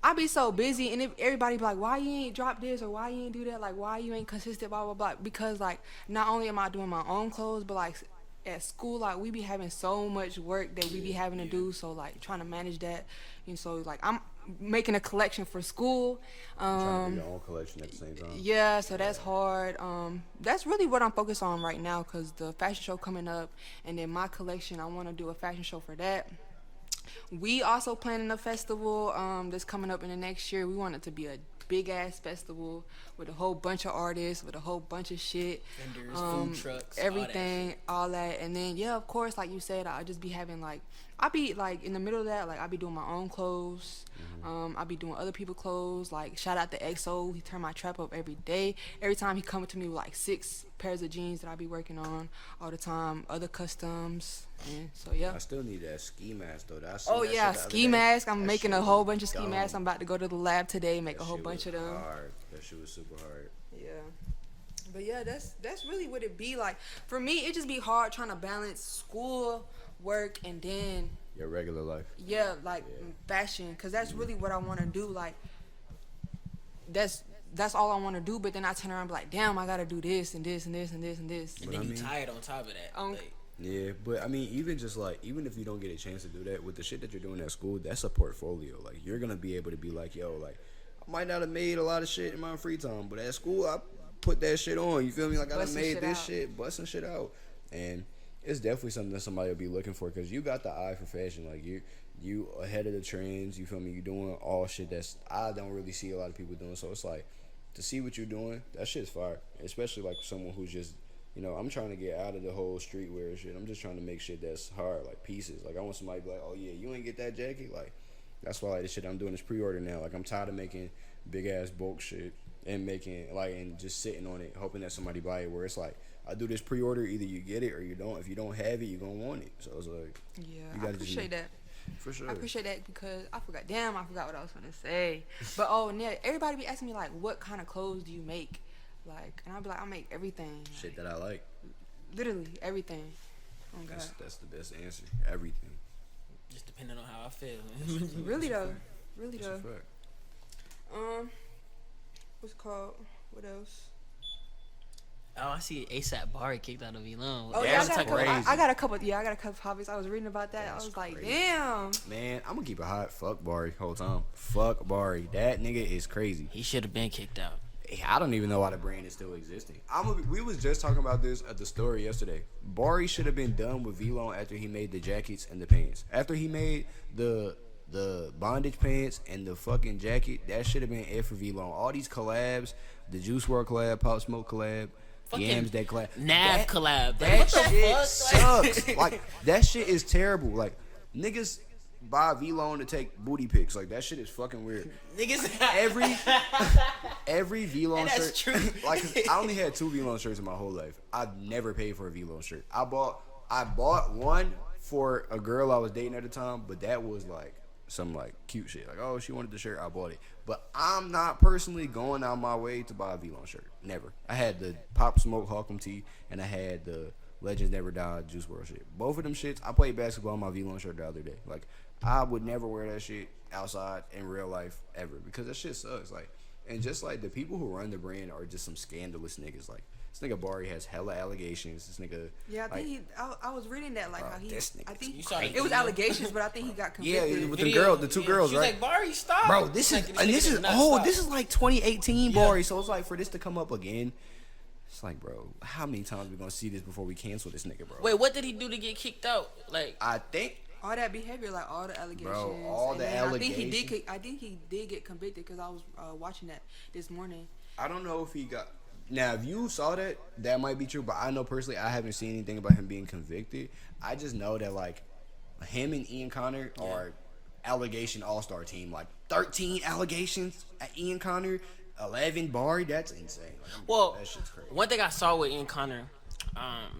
I be so busy, and everybody be like, why you ain't drop this or why you ain't do that, like why you ain't consistent, blah blah blah. Because like not only am I doing my own clothes, but like at school, like we be having so much work that we be having to do, so like trying to manage that. And so like I'm making a collection for school. Trying to do your own collection at the same time. Yeah, so that's hard. That's really what I'm focused on right now, because the fashion show coming up, and then my collection, I want to do a fashion show for that. We also planning a festival that's coming up in the next year. We want it to be a big ass festival with a whole bunch of artists, with a whole bunch of shit, Vendors, food trucks, everything, all that. And then yeah, of course, like you said, I just be having like, I be like in the middle of that, like I be doing my own clothes. I be doing other people's clothes. Like shout out to EXO, he turn my trap up every day. Every time he coming to me with like 6 pairs of jeans that I be working on all the time. Other customs, and so yeah. I still need that ski mask though. Oh yeah, ski mask. I'm making a whole bunch of ski dumb. masks. I'm about to go to the lab today, make That a whole shit bunch was of them. Hard. That shit was super hard. Yeah. But yeah, that's really what it be like. For me, it just be hard trying to balance school, work, and then Your regular life. fashion, cause that's really what I want to do. Like that's all I want to do. But then I turn around and be like, damn, I gotta do this and this and this and this and this. And But then I you mean- tired on top of that. Like, Yeah, but I mean, even if you don't get a chance to do that with the shit that you're doing at school, that's a portfolio. Like you're gonna be able to be like, yo, like I might not have made a lot of shit in my free time, but at school I put that shit on. You feel me? Like I done Busting made shit this out. shit, busting shit out, and it's definitely something that somebody will be looking for because you got the eye for fashion. Like you ahead of the trends. You feel me? You doing all shit that's I don't really see a lot of people doing. So it's like to see what you're doing. That shit's fire, especially like someone who's just I'm trying to get out of the whole streetwear shit. I'm just trying to make shit that's hard, like pieces. Like I want somebody to be like, oh yeah, you ain't get that jacket. Like that's why like the shit I'm doing is pre-order now. Like I'm tired of making big ass bulk shit and making like and just sitting on it, hoping that somebody buy it. Where it's like I do this pre-order, either you get it or you don't. If you don't have it, you gonna want it. So it's like Yeah, I appreciate that. For sure. I appreciate that because I forgot. Damn, I forgot what I was gonna say. But yeah, everybody be asking me like, what kind of clothes do you make? Like, and I'll be like, I make everything. Shit that I like. Literally everything. Oh God. That's the best answer. Everything. Just depending on how I feel. Really though. Really That's a though. fact. What's it called? What else? Oh, I see ASAP Bari kicked out of Elon. Oh That's yeah, crazy. I got a couple. Yeah, I got a couple hobbies. I was reading about that. That's I was like, crazy. damn. Man, I'm gonna keep it hot. Fuck Bari whole time. Fuck Bari. That nigga is crazy. He should have been kicked out. I don't even know why the brand is still existing. We was just talking about this at the store yesterday. Bari should have been done with V-Lone after he made the jackets and the pants. After he made the bondage pants and the fucking jacket, that should have been it for V-Lone. All these collabs, the Juice WRLD collab, Pop Smoke collab, Fucking Yams that collab. Nav collab. That What the shit fuck? sucks. Like that shit is terrible. Like niggas buy V-Lone to take booty pics. Like that shit is fucking weird. Niggas. Every V-Lone That's shirt. true. Like 'cause I only had 2 V-Lone shirts in my whole life. I've never paid for a V-Lone shirt. I bought one for a girl I was dating at the time, but that was like some like cute shit. Like, oh, she wanted the shirt, I bought it. But I'm not personally going out my way to buy a V-Lone shirt. Never. I had the Pop Smoke Hawkum tee and I had the Legends Never Die Juice WRLD shit. Both of them shits, I played basketball on my V-Lone shirt the other day. Like, I would never wear that shit outside in real life ever because that shit sucks. Like, and just like the people who run the brand are just some scandalous niggas. Like, this nigga Bari has hella allegations. This nigga. Yeah, I like, think I was reading that like bro, how he. this nigga I think You saw the it was video? allegations, but I think he got yeah, convicted. with the two girls, She's right? like, Bari, stop. Bro, this Like, is and this nigga is does not stop. this is like 2018 Yeah. Bari. So it's like for this to come up again, it's like, bro, how many times we gonna see this before we cancel this nigga, bro? Wait, what did he do to get kicked out? Like, I think. All that behavior, like all the allegations. Bro, all and the then allegations. I think he did get convicted because I was watching that this morning. I don't know if he got. Now, if you saw that, that might be true. But I know personally, I haven't seen anything about him being convicted. I just know that like him and Ian Connor are allegation all-star team. Like 13 allegations at Ian Connor, 11 Bari. That's insane. Like, well, that shit's crazy. one thing I saw with Ian Connor,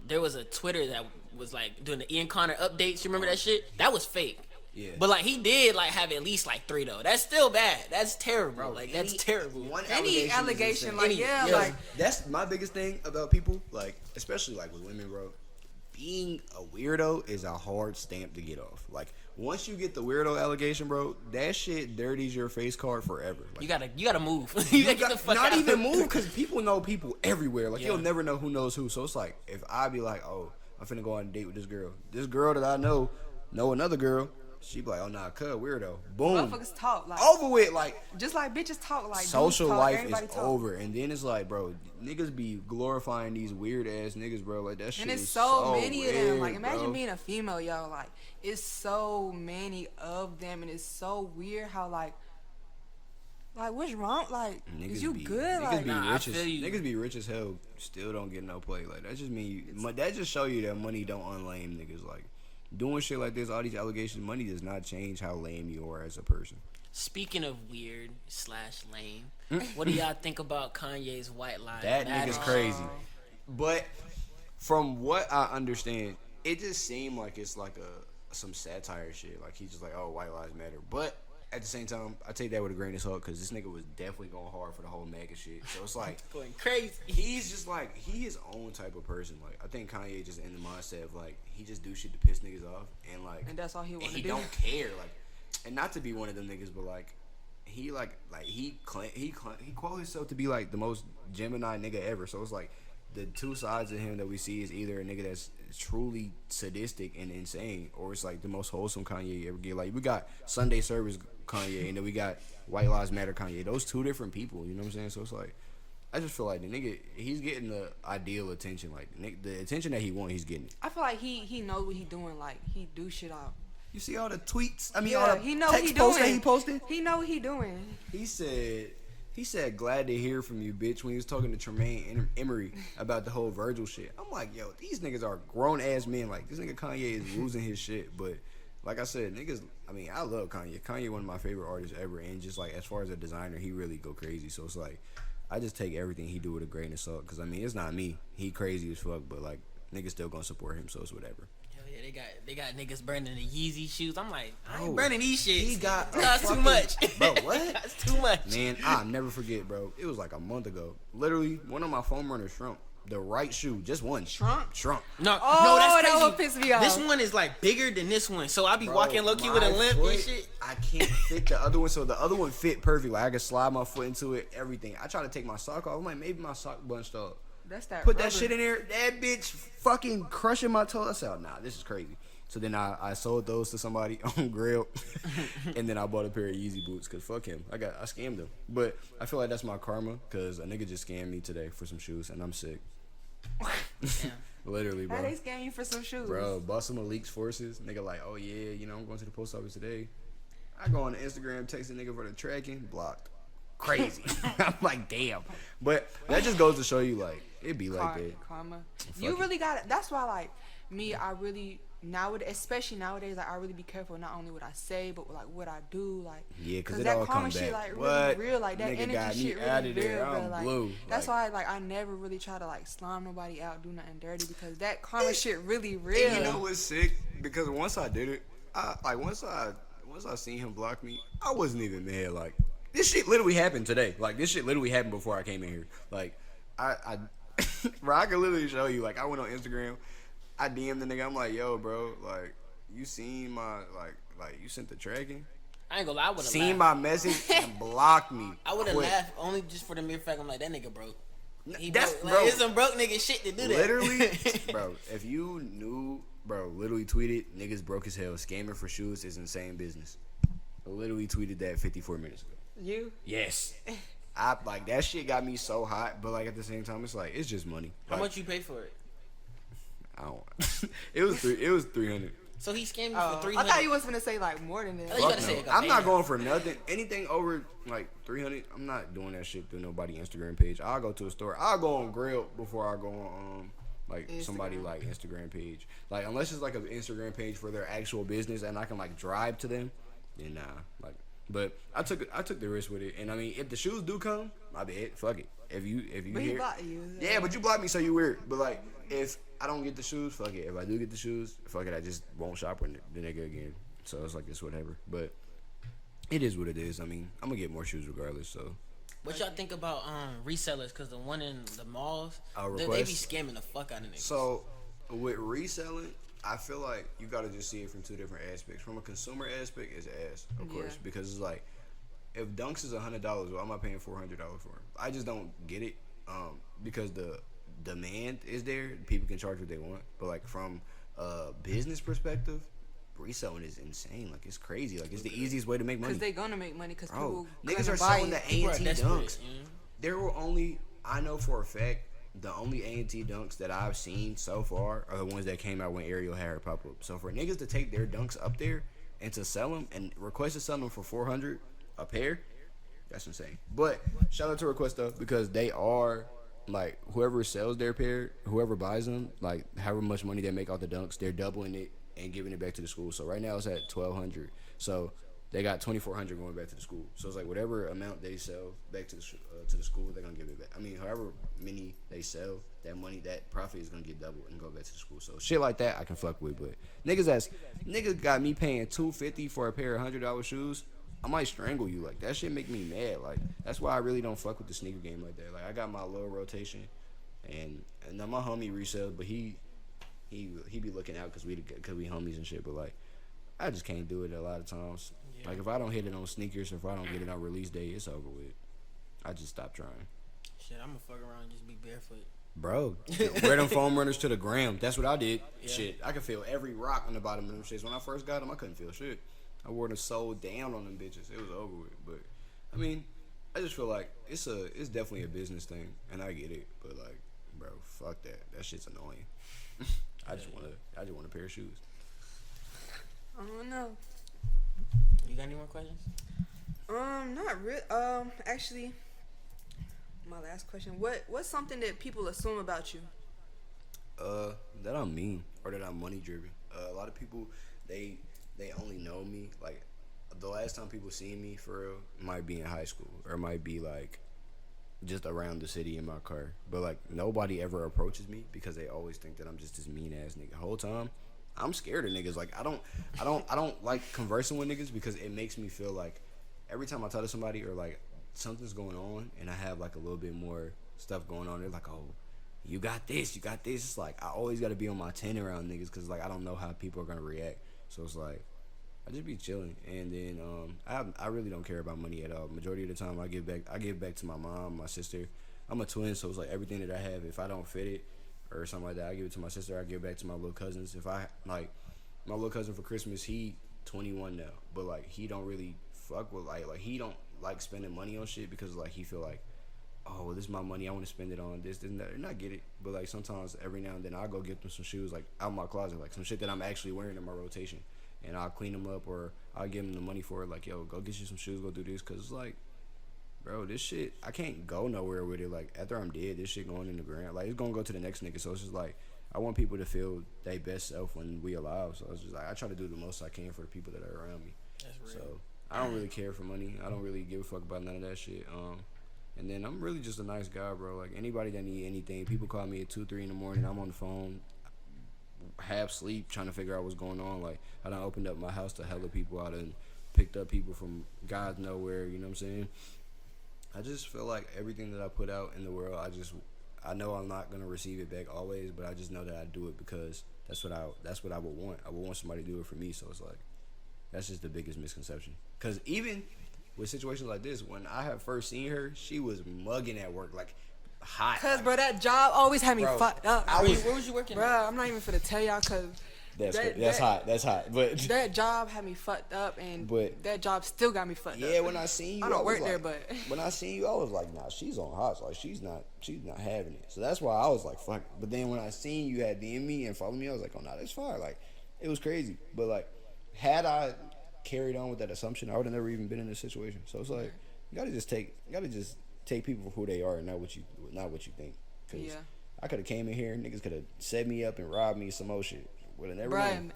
there was a Twitter that was like doing the Ian Connor updates. You remember that shit? That was fake. Yeah. But like he did like have at least like 3 though. That's still bad. That's terrible. Bro, like that's terrible. One Any allegation, allegation, is like insane. yeah, yeah. like That's my biggest thing about people, like especially like with women, bro. Being a weirdo is a hard stamp to get off. Like once you get the weirdo allegation, bro, that shit dirties your face card forever. Like, You gotta move. you gotta get the fuck not out. even move because people know people everywhere. Like Yeah. you'll never know who knows who. So it's like if I be like, oh, I'm finna go on a date with this girl that I know another girl. She be like, oh nah, cuz weirdo. Boom. motherfuckers talk like Over with. Like just like bitches talk like social dudes talk, life everybody is talk. over, and then it's like, bro, niggas be glorifying these weird ass niggas, bro. Like that shit. And it's is so many of them. weird, Like imagine bro. being a female, yo. Like it's so many of them, and it's so weird how like what's wrong? Like Niggas is you be, good? Niggas Like be Nah, I rich as feel you. niggas be rich as hell, still don't get no play. Like that just mean that just show you that money don't unlame niggas. Like doing shit like this, all these allegations, money does not change how lame you are as a person. Speaking of weird / lame, what do y'all think about Kanye's White Lives That Matter? nigga's crazy. But from what I understand, it just seemed like it's like some satire shit. Like he's just like, oh, white lives matter. But at the same time, I take that with a grain of salt because this nigga was definitely going hard for the whole MAGA shit. So it's like Going crazy. he's just like he his own type of person. Like I think Kanye just in the mindset of like he just do shit to piss niggas off and like and that's all he want to he do. don't care. Like and not to be one of them niggas, but like he he quote himself to be like the most Gemini nigga ever. So it's like the two sides of him that we see is either a nigga that's truly sadistic and insane, or it's like the most wholesome Kanye you ever get. Like we got Sunday Service Kanye, and then we got White Lives Matter Kanye. Those two different people, you know what I'm saying? So it's like I just feel like the nigga he's getting the ideal attention, like the attention that he want, he's getting it. I feel like he knows what he doing. Like he do shit out. You see all the tweets? I mean, Yeah, all the he know what text he posts doing. that he posted. He know what he doing. He said He said, "Glad to hear from you, bitch." When he was talking to Tremaine Emery about the whole Virgil shit, I'm like, yo, these niggas are grown ass men. Like this nigga Kanye is losing his shit, but. Like I said, niggas, I mean, I love Kanye. Kanye one of my favorite artists ever, and just, like, as far as a designer, he really go crazy. So, it's like, I just take everything he do with a grain of salt, because, I mean, it's not me. He crazy as fuck, but, like, niggas still gonna support him, so it's whatever. Hell yeah, they got niggas burning the Yeezy shoes. I'm like, I ain't Bro, burning these shits. he got That's too fucking- much. Bro, what? That's too much. Man, I'll never forget, bro. It was, like, a month ago. Literally, one of my foam runners shrunk. The right shoe, just one. Shrunk? No, Oh, no, that's crazy. that one pissed me off. This one is like bigger than this one, so I be Bro, walking low key with a my limp foot, and shit. I can't fit the other one, so the other one fit perfect. Like I could slide my foot into it, everything. I try to take my sock off. I'm like, maybe my sock bunched up. That's that. Put rubber. that shit in there. That bitch fucking crushing my toe. I said, oh, nah, this is crazy. So then I sold those to somebody on Grail, and then I bought a pair of Yeezy boots because fuck him. I scammed him. But I feel like that's my karma because a nigga just scammed me today for some shoes, and I'm sick. Damn. Literally, bro. How they scam you for some shoes? Bro, bust some Malik's forces. Nigga like, oh yeah, you know, I'm going to the post office today. I go on Instagram, text a nigga for the tracking, blocked. Crazy. I'm like, damn. But that just goes to show you, like, it be like that. Karma. You really got it. That's why, like, me, I really, nowadays, especially nowadays, like, I really be careful not only what I say, but, like, what I do. Like, Yeah, because it that all karma come shit, back. like, What? really real. Like, that Nigga got energy me shit really out of there. real, bro. I'm Like, blue. that's Like- why, like, I never really try to, like, slime nobody out, do nothing dirty, because that karma shit really real. And you know what's sick? Because once I did it, once I seen him block me, I wasn't even mad. Like, this shit literally happened today. Like, this shit literally happened before I came in here. Like, bro, I can literally show you. Like, I went on Instagram, I DM'd the nigga. I'm like, yo, bro, like, you seen my, like, you sent the tracking? I ain't gonna lie, I would've Seen laughed. my message and blocked me. I would've Quick. laughed only just for the mere fact I'm like, that nigga broke. He That's- broke. Like, bro. it's some broke nigga shit to do that. Literally, bro, if you knew, bro, literally tweeted, niggas broke as hell. Scamming for shoes is insane business. I literally tweeted that 54 minutes ago. You? Yes. I like that shit got me so hot, but like at the same time, it's like it's just money. How Like, much you pay for it? I don't. It was 300. So he scammed you Oh, for 300. I thought you was gonna say, like, more than I that. thought you Fuck gotta say no. it go I'm not bam. going for nothing. Anything over like 300, I'm not doing that shit through nobody Instagram page. I'll go to a store. I'll go on Grail before I go on like somebody Instagram. like Instagram page. Like unless it's like an Instagram page for their actual business and I can like drive to them, then nah. Like, but I took the risk with it. And I mean, if the shoes do come, my bad. Fuck it. If you But he hear, blocked you. yeah, but you blocked me, so you weird. But like, if I don't get the shoes, fuck it. If I do get the shoes, fuck it. I just won't shop with the nigga again. So it's like it's whatever. But it is what it is. I mean, I'm gonna get more shoes regardless. So What y'all think about resellers? Cause the one in the malls, Our they be request? scamming the fuck out of niggas. So with reselling, I feel like you gotta just see it from two different aspects. From a consumer aspect, it's ass, of course, Yeah. because it's like if Dunks is $100, well, I'm not paying $400 for them. I just don't get it, because the demand is there. People can charge what they want, but like from a business perspective, reselling is insane. Like it's crazy. Like it's the easiest way to make money. Because they gonna make money, because Bro, people niggas gonna are buy selling it. the People are A&T desperate, dunks. you know? There were only, I know for a fact, the only A&T dunks that I've seen so far are the ones that came out when Ariel had her pop up. So for niggas to take their dunks up there and to sell them and request to sell them for $400 a pair, that's insane. But shout out to Request though, because they are like whoever sells their pair, whoever buys them, like however much money they make off the dunks, they're doubling it and giving it back to the school. So right now it's at $1,200. So they got $2,400 going back to the school. So it's like whatever amount they sell back to the school, they're gonna give it back. I mean, however many they sell, that money, that profit is gonna get doubled and go back to the school. So shit like that, I can fuck with. But niggas got me paying $250 for a pair of $100 shoes. I might strangle you. Like that shit make me mad. Like that's why I really don't fuck with the sneaker game like that. Like I got my low rotation, and now my homie resells, but he be looking out because we homies and shit. But like I just can't do it a lot of times. Yeah. Like if I don't hit it on sneakers, or if I don't get it on release day, it's over with. I just stop trying. Shit, I'm gonna fuck around and just be barefoot. Bro, wear them foam runners to the gram. That's what I did. Yeah. Shit, I could feel every rock on the bottom of them shits. When I first got them, I couldn't feel shit. I wore them so down on them bitches. It was over with. But I mean, I just feel like it's definitely a business thing, and I get it. But like, bro, fuck that. That shit's annoying. I just want a pair of shoes. I don't know. You got any more questions? Not really. Actually, my last question. What's something that people assume about you? That I'm mean or that I'm money driven. A lot of people, they only know me like the last time people seen me for real might be in high school or might be like just around the city in my car. But like nobody ever approaches me because they always think that I'm just this mean ass nigga. The whole time I'm scared of niggas. Like I don't like conversing with niggas because it makes me feel like every time I talk to somebody or like something's going on and I have like a little bit more stuff going on, they're like, oh, you got this. It's like I always got to be on my 10 around niggas because like I don't know how people are gonna react. So it's like I just be chilling, and then I really don't care about money at all. Majority of the time I give back to my mom, my sister. I'm a twin, so it's like everything that I have, if I don't fit it or something like that, I give it to my sister. I give it back to my little cousins. If I like my little cousin for Christmas, he 21 now, but like he don't really fuck with like he don't like spending money on shit because like he feel like, oh, this is my money, I want to spend it on this and that, and I get it. But like sometimes every now and then I'll go get them some shoes like out of my closet, like some shit that I'm actually wearing in my rotation, and I'll clean them up or I'll give them the money for it, like, yo, go get you some shoes, go do this, because it's like, bro, this shit, I can't go nowhere with it. Like, after I'm dead, this shit going in the ground. Like, it's going to go to the next nigga. So it's just like, I want people to feel their best self when we alive. So it's just like, I try to do the most I can for the people that are around me. That's real. So I don't really care for money. I don't really give a fuck about none of that shit. And then I'm really just a nice guy, bro. Like, anybody that need anything, people call me at 2, 3 in the morning. I'm on the phone, half sleep, trying to figure out what's going on. Like, I done opened up my house to hella people. I done picked up people from God nowhere, you know what I'm saying? I just feel like everything that I put out in the world, I know I'm not gonna receive it back always, but I just know that I do it because that's what I would want. I would want somebody to do it for me. So it's like, that's just the biggest misconception. Because even with situations like this, when I had first seen her, she was mugging at work, like hot. Cause like, bro, that job always had me fucked up. Where was you working? Bro, I'm not even finna tell y'all, cause that's hot. But that job had me fucked up, and that job still got me fucked up. Yeah, when I seen you, I don't work there, but when I seen you, I was like, nah, she's on hot. Like she's not having it. So that's why I was like, fuck. But then when I seen you had DM me and follow me, I was like, oh nah, that's fine. Like it was crazy. But like, had I carried on with that assumption, I would have never even been in this situation. So it's like, you gotta just take people for who they are and not what you think. Cause yeah. I could have came in here, niggas could have set me up and robbed me some more shit. Bro,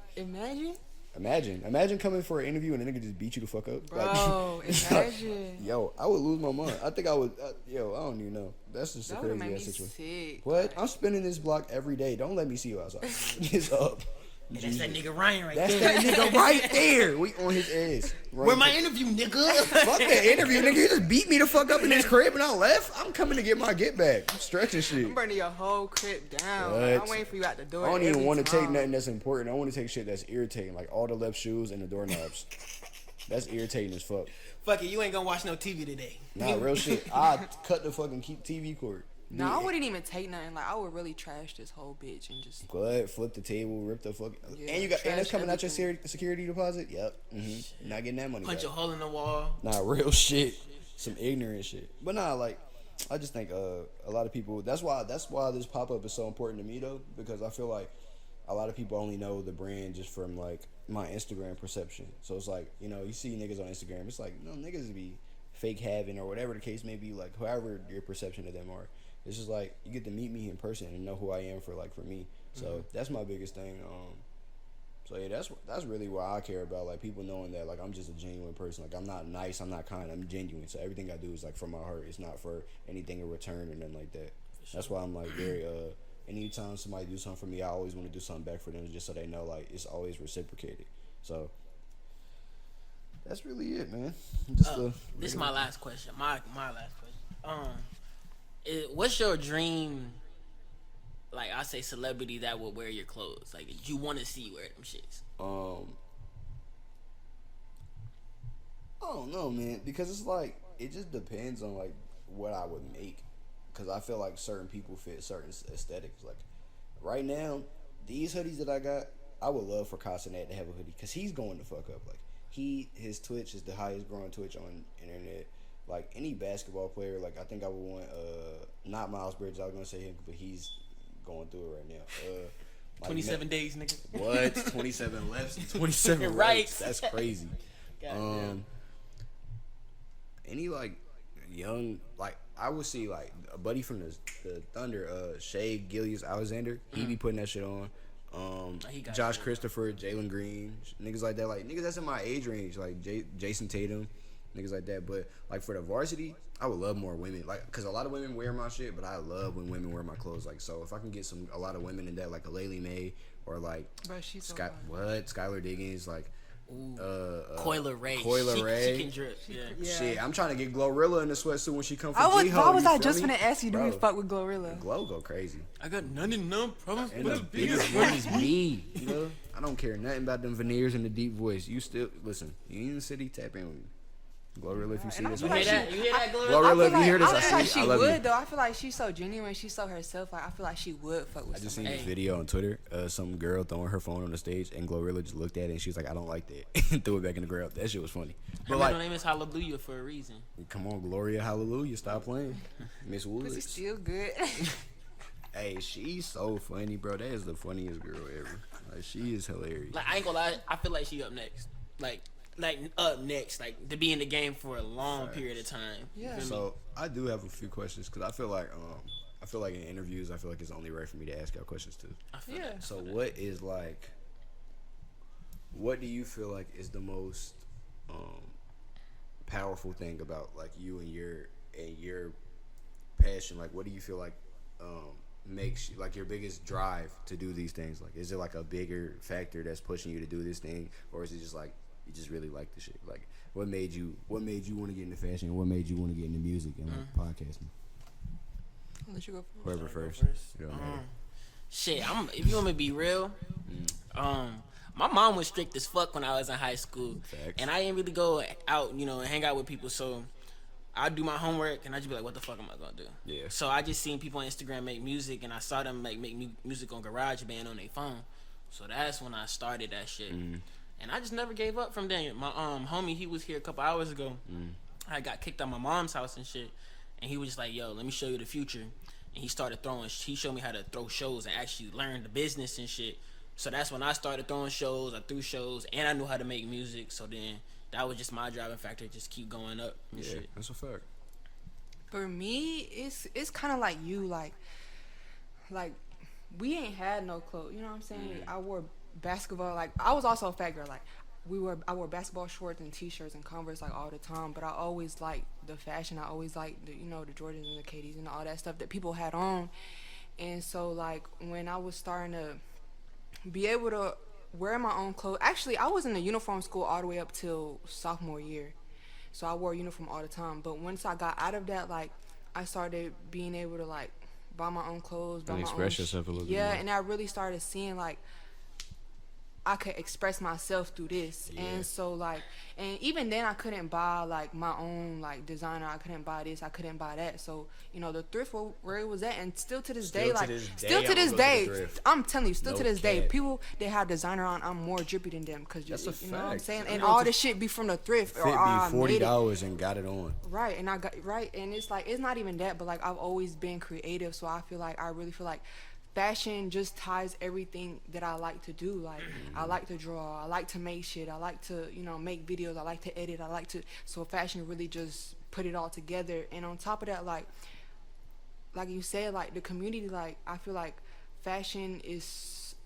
imagine coming for an interview and a nigga just beat you the fuck up. Bro, imagine. Yo, I would lose my mind. I think I would. I don't even know. That's just a crazy ass situation. Sick. What? I'm spinning this block every day. Don't let me see you outside. It's up. That's that nigga Ryan right there. That's that nigga right there. We on his ass. Right Where my interview, nigga? Fuck that interview, nigga. You just beat me the fuck up in this crib and I left. I'm coming to get my get back. I'm stretching shit. I'm burning your whole crib down. What? I'm waiting for you at the door. I don't even want to take nothing that's important. I want to take shit that's irritating, like all the left shoes and the doorknobs. That's irritating as fuck. Fuck it, you ain't gonna watch no TV today. Nah, real shit. I cut the fucking TV cord. No, I wouldn't even take nothing. Like I would really trash this whole bitch and just flip the table, rip the fuck. Yeah, and that's coming out your security deposit. Yep. Mm-hmm. Not getting that money. Punch back. a hole in the wall. Nah, real shit. Some ignorant shit. But nah, like I just think a lot of people. That's why this pop up is so important to me though, because I feel like a lot of people only know the brand just from like my Instagram perception. So it's like, you know, you see niggas on Instagram. It's like, no, niggas be fake having or whatever the case may be. Like however your perception of them are. It's just like you get to meet me in person and know who I am for me. So that's my biggest thing. So yeah, that's really what I care about. Like people knowing that like I'm just a genuine person. Like I'm not nice, I'm not kind, I'm genuine. So everything I do is like from my heart. It's not for anything in return or nothing like that. Sure. That's why I'm like very anytime somebody do something for me, I always want to do something back for them just so they know like it's always reciprocated. So that's really it, man. This is my last question. My last question. What's your dream, like I say, celebrity that would wear your clothes? Like you want to see wear them shits. I don't know, man, because it's like it just depends on like what I would make, because I feel like certain people fit certain aesthetics. Like right now, these hoodies that I got, I would love for Casanat to have a hoodie because he's going to fuck up. Like his Twitch is the highest growing Twitch on internet. Like any basketball player, like I think I would want not Miles Bridges. I was gonna say him, but he's going through it right now. Like 27 days, nigga. What? 27 lefts and 27 right. rights. That's crazy. Any like young, like I would see like a buddy from the Thunder, Shea Gilgeous-Alexander. He be putting that shit on. Josh Christopher, Jalen Green, niggas like that. Like niggas that's in my age range, like Jason Tatum, niggas like that. But like for the varsity, I would love more women. Like, cause a lot of women wear my shit, but I love when women wear my clothes. Like, so if I can get a lot of women in that, like a Laylee May or like Skylar Diggins, like. Coiler Ray. She can drip. Yeah. Shit, I'm trying to get Glorilla in the sweatsuit when she come from Why was I just gonna ask you, do we fuck with Glorilla? Glow go crazy. I got none problems And with the biggest one is me. You know, I don't care nothing about them veneers and the deep voice. You still listen. You in the city, tap in with me. Glorilla, if you see this, You hear that, Glorilla? Glorilla, if you hear this, I feel like she love would you. though. I feel like she's so genuine. She's so herself. Like I feel like she would fuck with. I just seen somebody. this video on Twitter. Some girl throwing her phone on the stage, and Glorilla just looked at it and she was like, "I don't like that," and threw it back in the ground. That shit was funny. But Her name is Hallelujah for a reason. Come on, Gloria, hallelujah, stop playing, Miss Pussy Woods. still good. Hey, she's so funny, bro. That is the funniest girl ever. Like, she is hilarious. Like I ain't gonna lie, I feel like she up next. Like up next, like to be in the game for a long period of time. Yeah. So I do have a few questions because I feel like in interviews, I feel like it's only right for me to ask y'all questions too. Yeah. So what do you feel like is the most powerful thing about like you and your passion? Like, what do you feel like makes you, like, your biggest drive to do these things? Like, is it like a bigger factor that's pushing you to do this thing, or is it just like you just really like the shit? Like, what made you want to get into fashion, and what made you want to get into music and like podcasting? I'll let you go first. Whoever first. It don't matter. Shit, if you want me to be real, my mom was strict as fuck when I was in high school. Facts. And I didn't really go out, and hang out with people. So I'd do my homework, and I'd just be like, what the fuck am I gonna do? Yeah. So I just seen people on Instagram make music, and I saw them make music on GarageBand on their phone. So that's when I started that shit. And I just never gave up from then. My homie, he was here a couple hours ago. I got kicked out of my mom's house and shit. And he was just like, yo, let me show you the future. And he showed me how to throw shows and actually learn the business and shit. So that's when I started throwing shows. I threw shows, and I knew how to make music. So then that was just my driving factor, just keep going up and shit. That's a fact. For me, it's kind of like you, like we ain't had no clothes. You know what I'm saying? I wore basketball. Like I was also a fat girl. Like I wore basketball shorts and t-shirts and Converse like all the time. But I always liked the fashion. I always liked the the Jordans and the KDs and all that stuff that people had on. And so like when I was starting to be able to wear my own clothes. Actually, I was in the uniform school all the way up till sophomore year. So I wore a uniform all the time. But once I got out of that, like, I started being able to, like, buy my own clothes, buy And my express own yourself a little bit Yeah, more. and I really started seeing, like, I could express myself through this. Yeah. And so, like, and even then I couldn't buy, like, my own, like, designer. I couldn't buy this. I couldn't buy that. So, the thrift where it was at, and still to this day, like, still to this day, I'm telling you, still to this day, people that have designer on, I'm more drippy than them. Because, That's a you know what I'm fact. saying? I And mean, all it's this shit be from the thrift. Fit Or me I made it. $40 and got it on. Right, and I got, right, and it's like, it's not even that, but, like, I've always been creative, so I really feel like fashion just ties everything that I like to do. Like, I like to draw, I like to make shit, I like to, make videos, I like to edit, so fashion really just put it all together. And on top of that, like you said, like, the community, like, I feel like fashion is,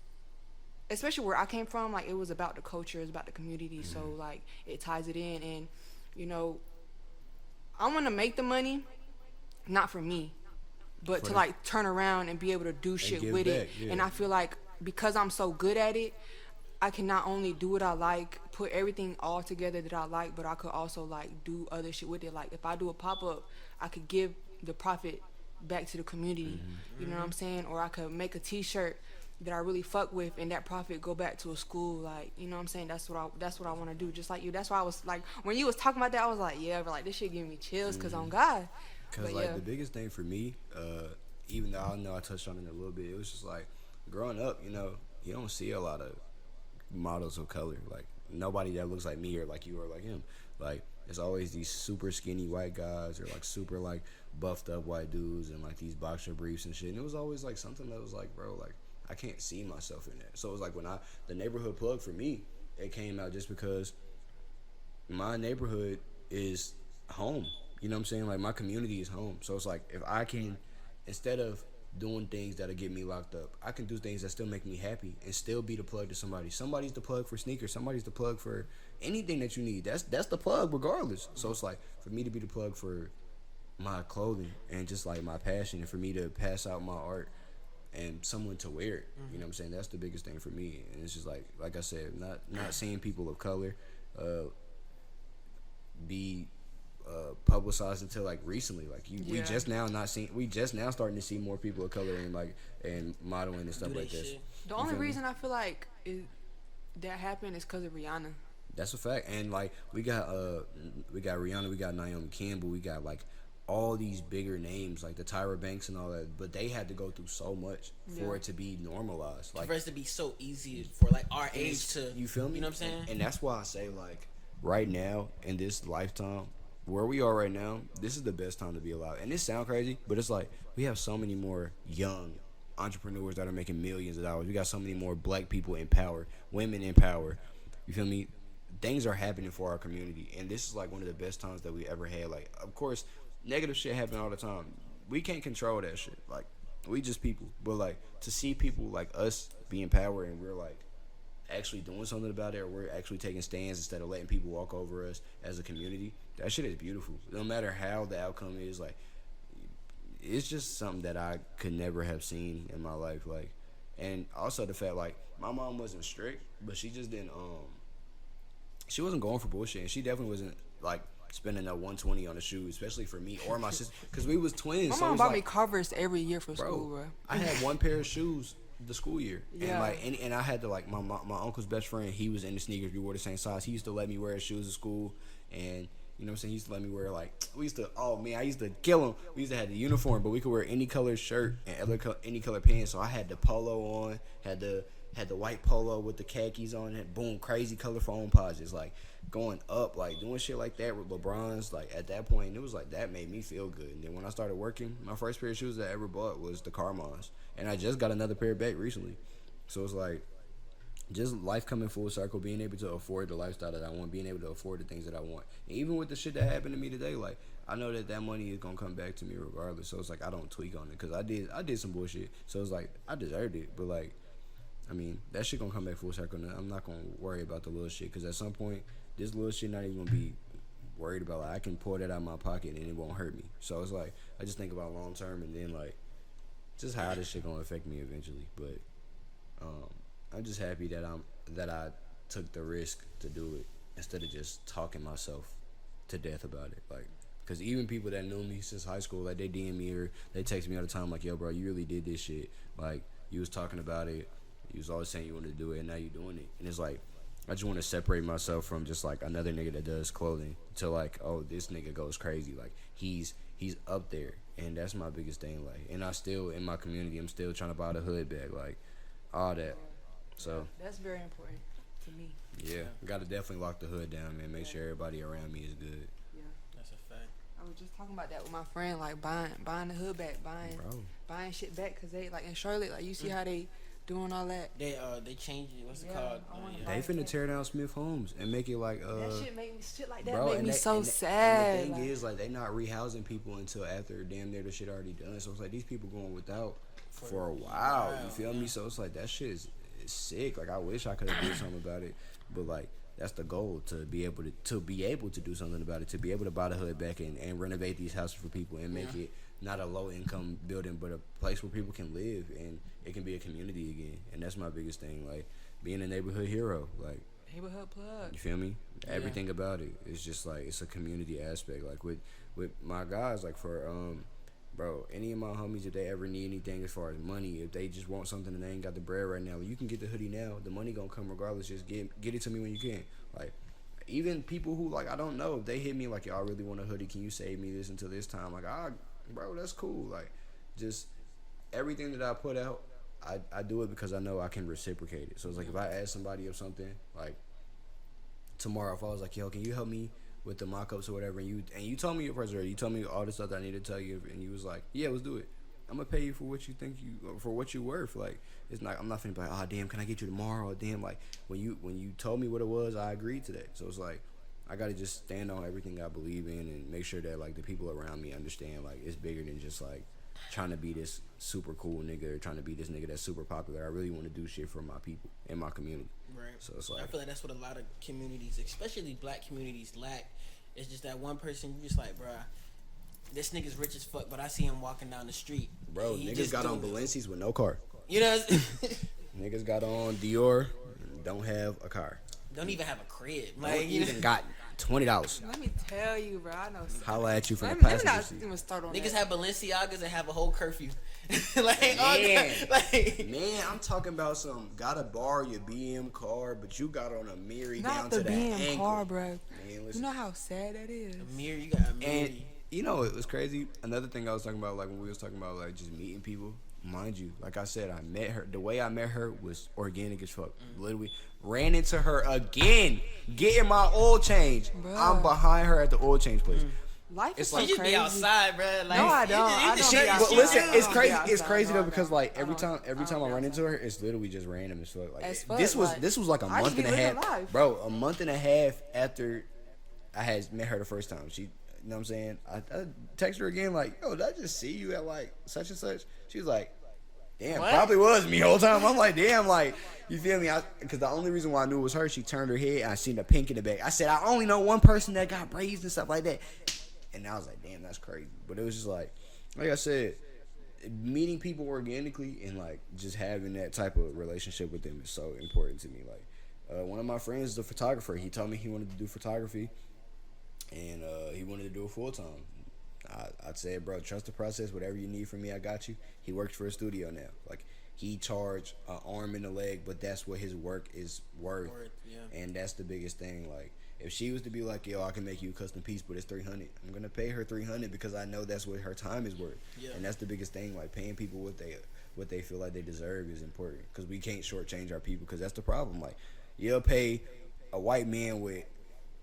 especially where I came from, like, it was about the culture, it's about the community, so, like, it ties it in. And, I want to make the money, not for me, but to like turn around and be able to do shit with it. Yeah. And I feel like because I'm so good at it, I can not only do what I like, put everything all together that I like, but I could also like do other shit with it. Like if I do a pop-up, I could give the profit back to the community. You know what I'm saying? Or I could make a t-shirt that I really fuck with, and that profit go back to a school. Like, you know what I'm saying? That's what I want to do. Just like you. That's why I was like, when you was talking about that, I was like, yeah, but like this shit giving me chills because on God. Because, like, the biggest thing for me, even though I know I touched on it a little bit, it was just, like, growing up, you don't see a lot of models of color. Like, nobody that looks like me or like you or like him. Like, it's always these super skinny white guys or, like, super, like, buffed up white dudes and, like, these boxer briefs and shit. And it was always, like, something that was, like, bro, like, I can't see myself in that. So it was, like, when the neighborhood plug for me, it came out just because my neighborhood is home. You know what I'm saying? Like, my community is home. So it's like, if I can, instead of doing things that'll get me locked up, I can do things that still make me happy and still be the plug to somebody. Somebody's the plug for sneakers. Somebody's the plug for anything that you need. That's the plug regardless. So it's like, for me to be the plug for my clothing and just like my passion, and for me to pass out my art and someone to wear it. You know what I'm saying? That's the biggest thing for me. And it's just like I said, not seeing people of color be publicized until like recently. Like we just now starting to see more people of color in like and modeling and stuff like this. The only reason I feel like that happened is because of Rihanna. That's a fact. And like we got Rihanna, we got Naomi Campbell, we got like all these bigger names like the Tyra Banks and all that, but they had to go through so much for it to be normalized. Like for us to be so easy for like our age to, you feel me? You know what I'm saying? And that's why I say like right now in this lifetime, where we are right now, this is the best time to be alive. And this sound crazy, but it's like we have so many more young entrepreneurs that are making millions of dollars. We got so many more black people in power, women in power. You feel me? Things are happening for our community, and this is like one of the best times that we ever had. Like, of course, negative shit happen all the time. We can't control that shit. Like, we just people. But like to see people like us be in power and we're like actually doing something about it, or we're actually taking stands instead of letting people walk over us as a community, that shit is beautiful. No matter how the outcome is, like, it's just something that I could never have seen in my life. Like, and also the fact, like, my mom wasn't strict, but she just didn't she wasn't going for bullshit, and she definitely wasn't like spending that 120 on a shoe, especially for me or my sister, because we was twins. My so mom it was bought like, me Converse every year for school, bro. I had one pair of shoes the school year, Yeah. and like, and I had to like my uncle's best friend. He was into sneakers. We wore the same size. He used to let me wear his shoes at school, and you know what I'm saying. He used to let me wear like we used to. Oh man, I used to kill him. We used to have the uniform, but we could wear any color shirt and any color pants. So I had the polo on, had the white polo with the khakis on it. Boom, crazy colorful on podges, like going up, like doing shit like that with LeBron's. Like at that point, it was like that made me feel good. And then when I started working, my first pair of shoes that I ever bought was the Carmons, and I just got another pair back recently. So it's like just life coming full circle, being able to afford the lifestyle that I want, being able to afford the things that I want. And even with the shit that happened to me today, like I know that money is gonna come back to me regardless. So it's like I don't tweak on it because I did some bullshit. So it's like I deserved it, but like I mean that shit gonna come back full circle. And I'm not gonna worry about the little shit because at some point this little shit not even gonna be worried about. Like I can pull that out of my pocket and it won't hurt me. So it's like I just think about long term and then like just how this shit gonna affect me eventually. But I'm just happy that I took the risk to do it instead of just talking myself to death about it. Like, cause even people that knew me since high school, like they DM me or they text me all the time, like, yo, bro, you really did this shit. Like, you was talking about it, you was always saying you wanted to do it, and now you doing it. And it's like, I just want to separate myself from just like another nigga that does clothing to like, oh, this nigga goes crazy. Like he's up there, and that's my biggest thing. Like, and I still in my community, I'm still trying to buy the hood bag, like all that. So that's very important to me. Yeah, gotta definitely lock the hood down, man. Make sure everybody around me is good. Yeah, that's a fact. I was just talking about that with my friend, like buying the hood back, buying shit back, cause they like in Charlotte, like you see how they doing all that. They changed it. What's it called? They finna tear down Smith Homes and make it like that shit make me shit like that bro, make me so And sad. the thing is, like, they not rehousing people until after damn near the shit already done. So it's like these people going without for a while. You feel me? So it's like that shit is sick. Like I wish I could have did something about it, but like that's the goal, to be able to do something about it, to be able to buy the hood back and renovate these houses for people and make it not a low income building, but a place where people can live and it can be a community again. And that's my biggest thing, like being a neighborhood hero. Like neighborhood plug. You feel me? Everything about it. It's just like it's a community aspect. Like with my guys, like for bro, any of my homies, if they ever need anything as far as money, if they just want something and they ain't got the bread right now, you can get the hoodie now. The money gonna come regardless. Just get it to me when you can. Like even people who like I don't know, if they hit me like, yo, I really want a hoodie, can you save me this until this time? Like, bro, that's cool. Like just everything that I put out, I do it because I know I can reciprocate it. So it's like if I ask somebody of something, like tomorrow, if I was like, yo, can you help me with the mock-ups or whatever, and you told me your price, you told me all the stuff that I need to tell you, and you was like, yeah, let's do it. I'm gonna pay you for what you think for what you worth. Like it's not, I'm not finna be like, oh damn, can I get you tomorrow? Or damn, like when you told me what it was, I agreed to that. So it's like I gotta just stand on everything I believe in and make sure that like the people around me understand like it's bigger than just like trying to be this super cool nigga or trying to be this nigga that's super popular. I really want to do shit for my people and my community. Right. So it's like I feel like that's what a lot of communities, especially black communities, lack. It's just that one person you just like, bruh, this nigga's rich as fuck, but I see him walking down the street. bro, niggas got on Balenci's with no car. You know, Niggas got on Dior, don't have a car. don't even have a crib. Don't Like, you know, even got $20. Let me tell you, bro. I know. Holla at you from the Let me passenger not seat. even start on niggas that. have Balenciagas and have a whole curfew. Like, Man. like, Man, I'm talking about some gotta borrow your BM car, but you got on a Miri down Not to the the BM ankle. car, bro. Man, You listen. know how sad that is. mirror, you got a mirror. And you know it was crazy. Another thing I was talking about, like when we was talking about like just meeting people. Mind you, like I said, I met her. The way I met her was organic as fuck. Literally ran into her again, getting my oil change. Bruh. I'm behind her at the oil change place. Life It's is like- so You just crazy. be outside, bro. Like, No, I you don't. I just- don't Shit, be but outside. listen, I it's don't crazy. be It's outside. crazy No, though I because don't. like I every don't. time I be run into outside. her, it's literally just random as fuck. Like As fuck, this was like, like a I just month be and a half, living life. bro. A month and a half after I had met her the first time. She, you know what I'm saying? I texted her again like, yo, did I just see you at like such and such? She was like, damn, What? probably was me the whole time. I'm like, damn, like, you feel me? Because the only reason why I knew it was her, she turned her head and I seen the pink in the back. I said, I only know one person that got braids and stuff like that. And I was like, damn, that's crazy. But it was just like I said, meeting people organically and like just having that type of relationship with them is so important to me. Like, one of my friends is a photographer. He told me he wanted to do photography and he wanted to do it full time. I'd say, bro, trust the process. Whatever you need from me, I got you. He works for a studio now. Like, he charged an arm and a leg, but that's what his work is worth. Yeah. And that's the biggest thing. Like, if she was to be like, yo, I can make you a custom piece, but it's $300, I'm gonna pay her $300 because I know that's what her time is worth. Yeah. And that's the biggest thing. Like, paying people what they feel like they deserve is important because we can't shortchange our people because that's the problem. Like, you'll pay a white man with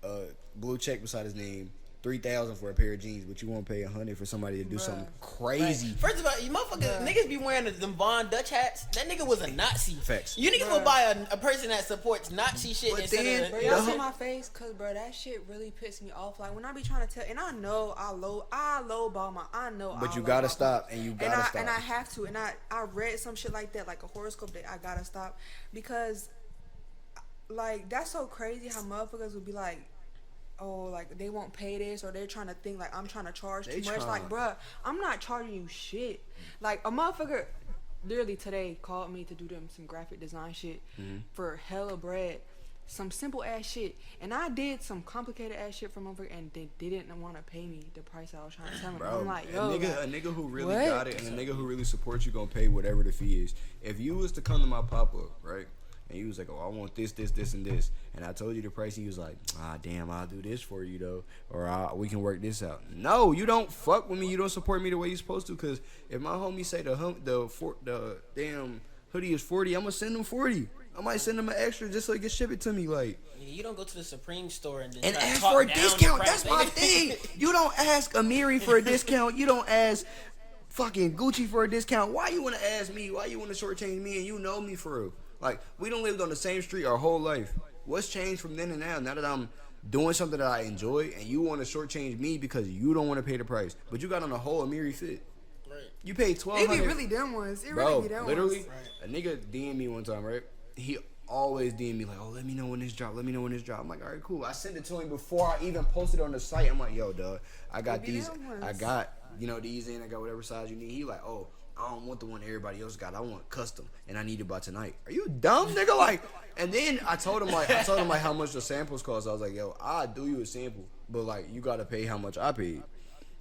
a blue check beside his name $3,000 for a pair of jeans, but you won't pay $100 for somebody to do something crazy. Right. First of all, you motherfuckers, niggas be wearing them Von Dutch hats. That nigga was a Nazi. Facts. You niggas will buy a person that supports Nazi shit But instead then- of. Bro, y'all see my face? Cause bro, that shit really pissed me off. Like when I be trying to tell, and I know I lowball my, I know. But I you lowball gotta my- stop, and you gotta stop. And I have to, and I read some shit like that, like a horoscope that I gotta stop because, like that's so crazy how motherfuckers would be like, oh, like they won't pay this, or they're trying to think like I'm trying to charge They too much. tryna. Like, bruh, I'm not charging you shit. Like a motherfucker literally today called me to do them some graphic design shit for hella bread, some simple ass shit, and I did some complicated ass shit for motherfucker, and they didn't want to pay me the price I was trying to tell them. Bro, I'm like, a yo, nigga who really what? got it and a nigga who really supports you gonna pay whatever the fee is. If you was to come to my pop-up, right, and you was like, oh, I want this, and this, and I told you the price, and you was like, damn, I'll do this for you, though, or we can work this out. No, you don't fuck with me. You don't support me the way you're supposed to, because if my homie say the damn hoodie is 40, I'm gonna send him 40. I might send him an extra just so he can ship it to me, like. You don't go to the Supreme store and then And try to ask talk for a down discount. the That's price, my nigga. thing. You don't ask Amiri for a discount. You don't ask fucking Gucci for a discount. Why you want to ask me? Why you want to shortchange me and you know me for real? Like, we don't live on the same street our whole life. What's changed from then and now? Now that I'm doing something that I enjoy and you want to shortchange me because you don't want to pay the price. But you got on a whole Amiri fit. Right. You paid It $1,200. be really them ones. It Bro, really be them literally, ones. a nigga DM me one time, right? He always DM me like, oh, let me know when this drop. I'm like, all right, cool. I sent it to him before I even posted it on the site. I'm like, yo, dog, I got It be these. them ones. I got, these in. I got whatever size you need. He like, oh, I don't want the one everybody else got. I want custom, and I need it by tonight. Are you dumb, nigga? Like, and then I told him like how much the samples cost. I was like, yo, I'll do you a sample, but like you gotta pay how much I paid.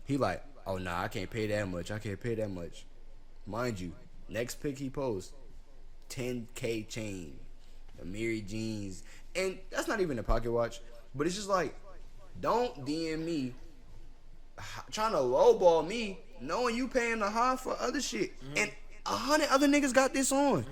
He like, oh nah, I can't pay that much. Mind you, next pic he posts, 10K chain, Amiri jeans, and that's not even a pocket watch, but it's just like, don't DM me trying to lowball me, knowing you paying the high for other shit, and 100 other niggas got this on.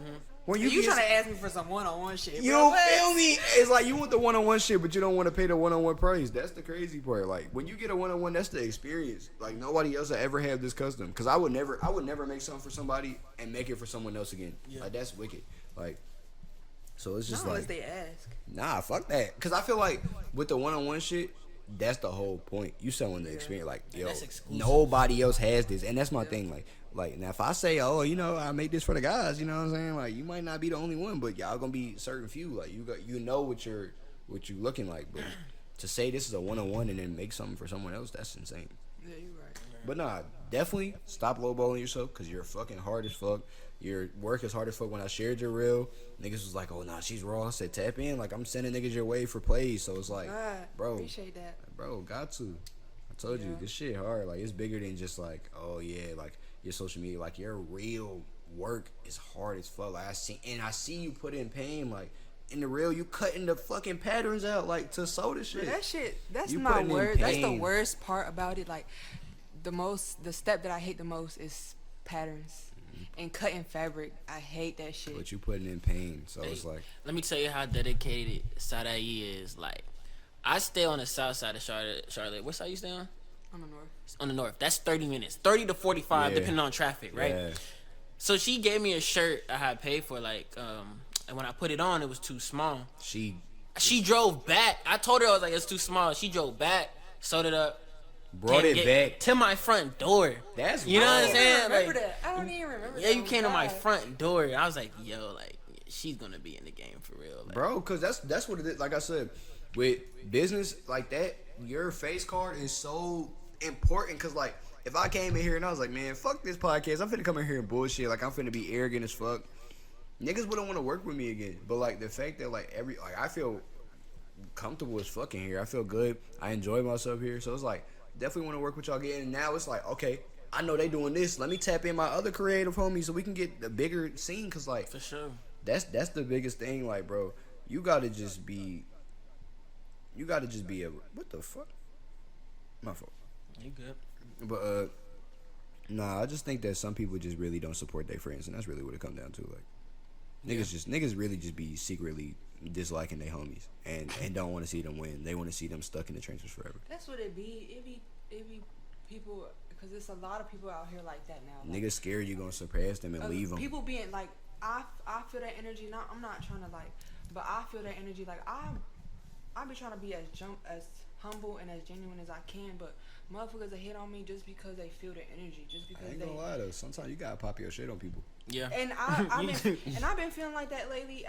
When You get- trying to ask me for some one-on-one shit? you bro. don't What? feel me? It's like you want the one-on-one shit, but you don't want to pay the one-on-one price. That's the crazy part. Like when you get a one-on-one, that's the experience. Like nobody else will ever have this custom. Cause I would never make something for somebody and make it for someone else again. Yeah. Like that's wicked. Like So it's just No, like, unless they ask. nah, fuck that. Cause I feel like with the one-on-one shit, that's the whole point. You selling the experience. Like, yo, that's exclusive. nobody else has this, and that's my thing. Like now, if I say, oh, I make this for the guys, you know what I'm saying? Like, you might not be the only one, but y'all gonna be certain few. Like, you know what you looking like, but to say this is a one-on-one and then make something for someone else, that's insane. Yeah, you're right. But nah, definitely stop lowballing yourself because you're fucking hard as fuck. Your work is hard as fuck. When I shared your reel, niggas was like, oh, nah, she's raw. I said, tap in. Like, I'm sending niggas your way for plays. So it's like, bro. Appreciate that. Bro, got to. I told you, this shit hard. Like, it's bigger than just like, oh, yeah, like, your social media. Like, your real work is hard as fuck. Like, I see you put in pain. Like, in the reel, you cutting the fucking patterns out, like, to sew the shit. But that's You my putting in word. That's the pain. worst part about it. Like, the step that I hate the most is patterns and cutting fabric. I hate that shit. But you putting in pain. So it's like, Let me tell you how dedicated Sarai is. Like, I stay on the south side of Charlotte. What side you stay on? On the north. On the north. That's 30 minutes. 30 to 45, Yeah. depending on traffic, right? yeah. So she gave me a shirt I had paid for, like, and when I put it on, it was too small. She She drove back. I told her I was like, it's too small. She drove back, sewed it up, brought came it get- back. to my front door. That's You know what I'm wild. saying? I don't remember Like, that. I don't even remember yeah, that. you Oh, came to my God. front door. I was like, yo, like, she's gonna be in the game for real. Like, Bro, because that's what it is. Like I said, with business like that, your face card is so important. Because, like, if I came in here and I was like, man, fuck this podcast, I'm finna come in here and bullshit. Like, I'm finna be arrogant as fuck. Niggas wouldn't want to work with me again. But, like, the fact that, like, I feel comfortable as fuck in here. I feel good. I enjoy myself here. So it's like, definitely want to work with y'all again. And now it's like, okay, I know they doing this. Let me tap in my other creative homies so we can get the bigger scene. Because, like, for sure. that's the biggest thing. Like, bro, you gotta just be a, what the fuck? My fault. You good? But nah, I just think that some people just really don't support their friends, and that's really what it come down to. Like, niggas really just be secretly disliking their homies and don't want to see them win. They want to see them stuck in the trenches forever. That's what it be. It be people, because there's a lot of people out here like that now. Like, Niggas scared you gonna surpass them and leave them. People being like, I feel that energy. Not, I'm not trying to like, but I feel that energy. Like, I be trying to be as humble and as genuine as I can, but motherfuckers that hit on me just because they feel the energy, just because I ain't they. gonna lie though. Sometimes you gotta pop your shit on people. Yeah. And I've been feeling like that lately.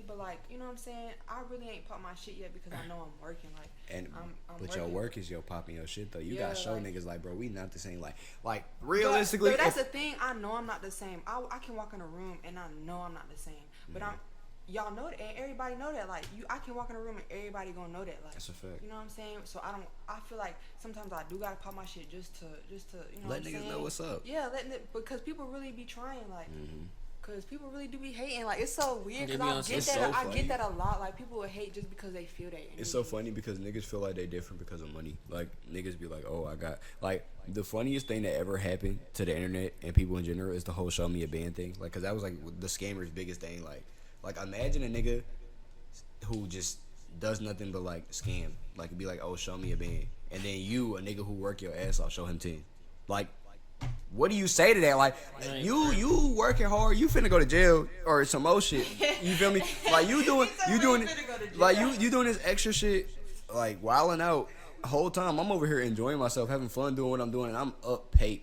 But like, you know what I'm saying? I really ain't popped my shit yet because I know I'm working. Like, And I'm but working. your work is your popping your shit though. You Yeah, gotta show like- niggas like, bro, we not the same. Like realistically, but that's if- the thing. I know I'm not the same. I can walk in a room and I know I'm not the same. But y'all know that, and everybody know that. Like, I can walk in a room and everybody gonna know that. Like, That's a fact. You know what I'm saying? So I feel like sometimes I do gotta pop my shit just to you know Let what I'm niggas saying? know what's up. Yeah, because people really be trying, like. Mm-hmm. Cause people really do be hating, like, it's so weird. They Cause be I on get some- that, It's so I funny. get that a lot. Like, people would hate just because they feel that. It's so funny because niggas feel like they different because of money. Like, niggas be like, oh, I got... Like, the funniest thing that ever happened to the internet and people in general is the whole show me a band thing. Like, because that was, like, the scammer's biggest thing. Like, imagine a nigga who just does nothing but, like, scam. Like, it'd be like, oh, show me a band. And then you, a nigga who work your ass off, show him 10. Like... What do you say to that? Like, you working hard, you finna go to jail or some more shit. You feel me? Like, you doing like you doing this extra shit, like wilding out the whole time. I'm over here enjoying myself, having fun doing what I'm doing, and I'm up paid.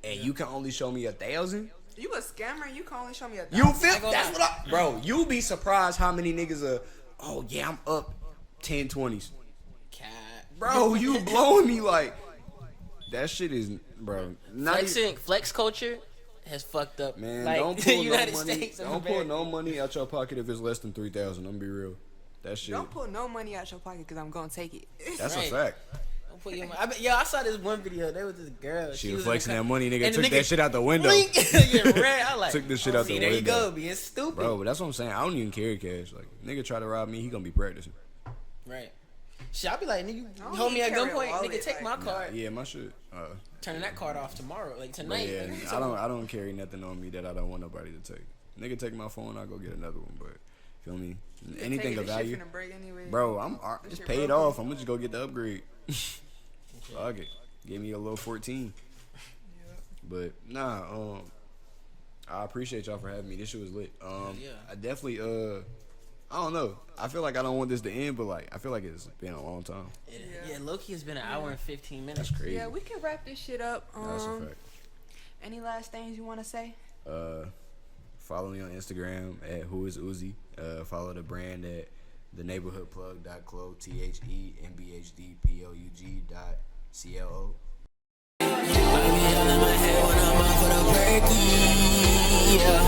And you can only show me 1,000. You a scammer and you can only show me a You $1,000. feel? That's what I, bro. You be surprised how many niggas are. Oh yeah, I'm up 10 20s. Cat. Bro, you blowing me like. That shit is, bro. Not even, Flex culture has fucked up. man, like, don't the pull no United money. States of Don't pull America. no money out your pocket if it's less than 3,000. I'm be real. That shit. Don't pull no money out your pocket because I'm gonna take it. That's Right. a fact. Don't put your money. I saw this one video. There was this girl. She was was in the flexing car, that money, nigga. and the Took that shit out the window. blink, yeah, red. I like Took this shit out see, the there window. you go, being stupid. Bro, but that's what I'm saying. I don't even carry cash. Like, nigga try to rob me, he gonna be practicing. Right. Shit, I be like, nigga, I don't hold me at even carry a gunpoint, wallet, nigga, take like- my card. Yeah, my shit. Turning that card off tomorrow, like But tonight. yeah, nigga. I don't carry nothing on me that I don't want nobody to take. Nigga take my phone, I'll go get another one. But feel me? Anything of value, bro. It's shit paid broken. off. I'm gonna just go get the upgrade. Fuck it. Give me a little 14. But nah, I appreciate y'all for having me. This shit was lit. Yeah. I definitely I don't know. I feel like I don't want this to end, but like I feel like it's been a long time. Yeah, low-key has been an hour and 15 minutes. That's crazy. Yeah, we can wrap this shit up. That's a fact. Any last things you want to say? Follow me on Instagram at Whoisuzi. Follow the brand at theneighborhoodplug.clo THENBHDPLUG.CLO. I be out in my head when I'm out for the breaky. Yeah.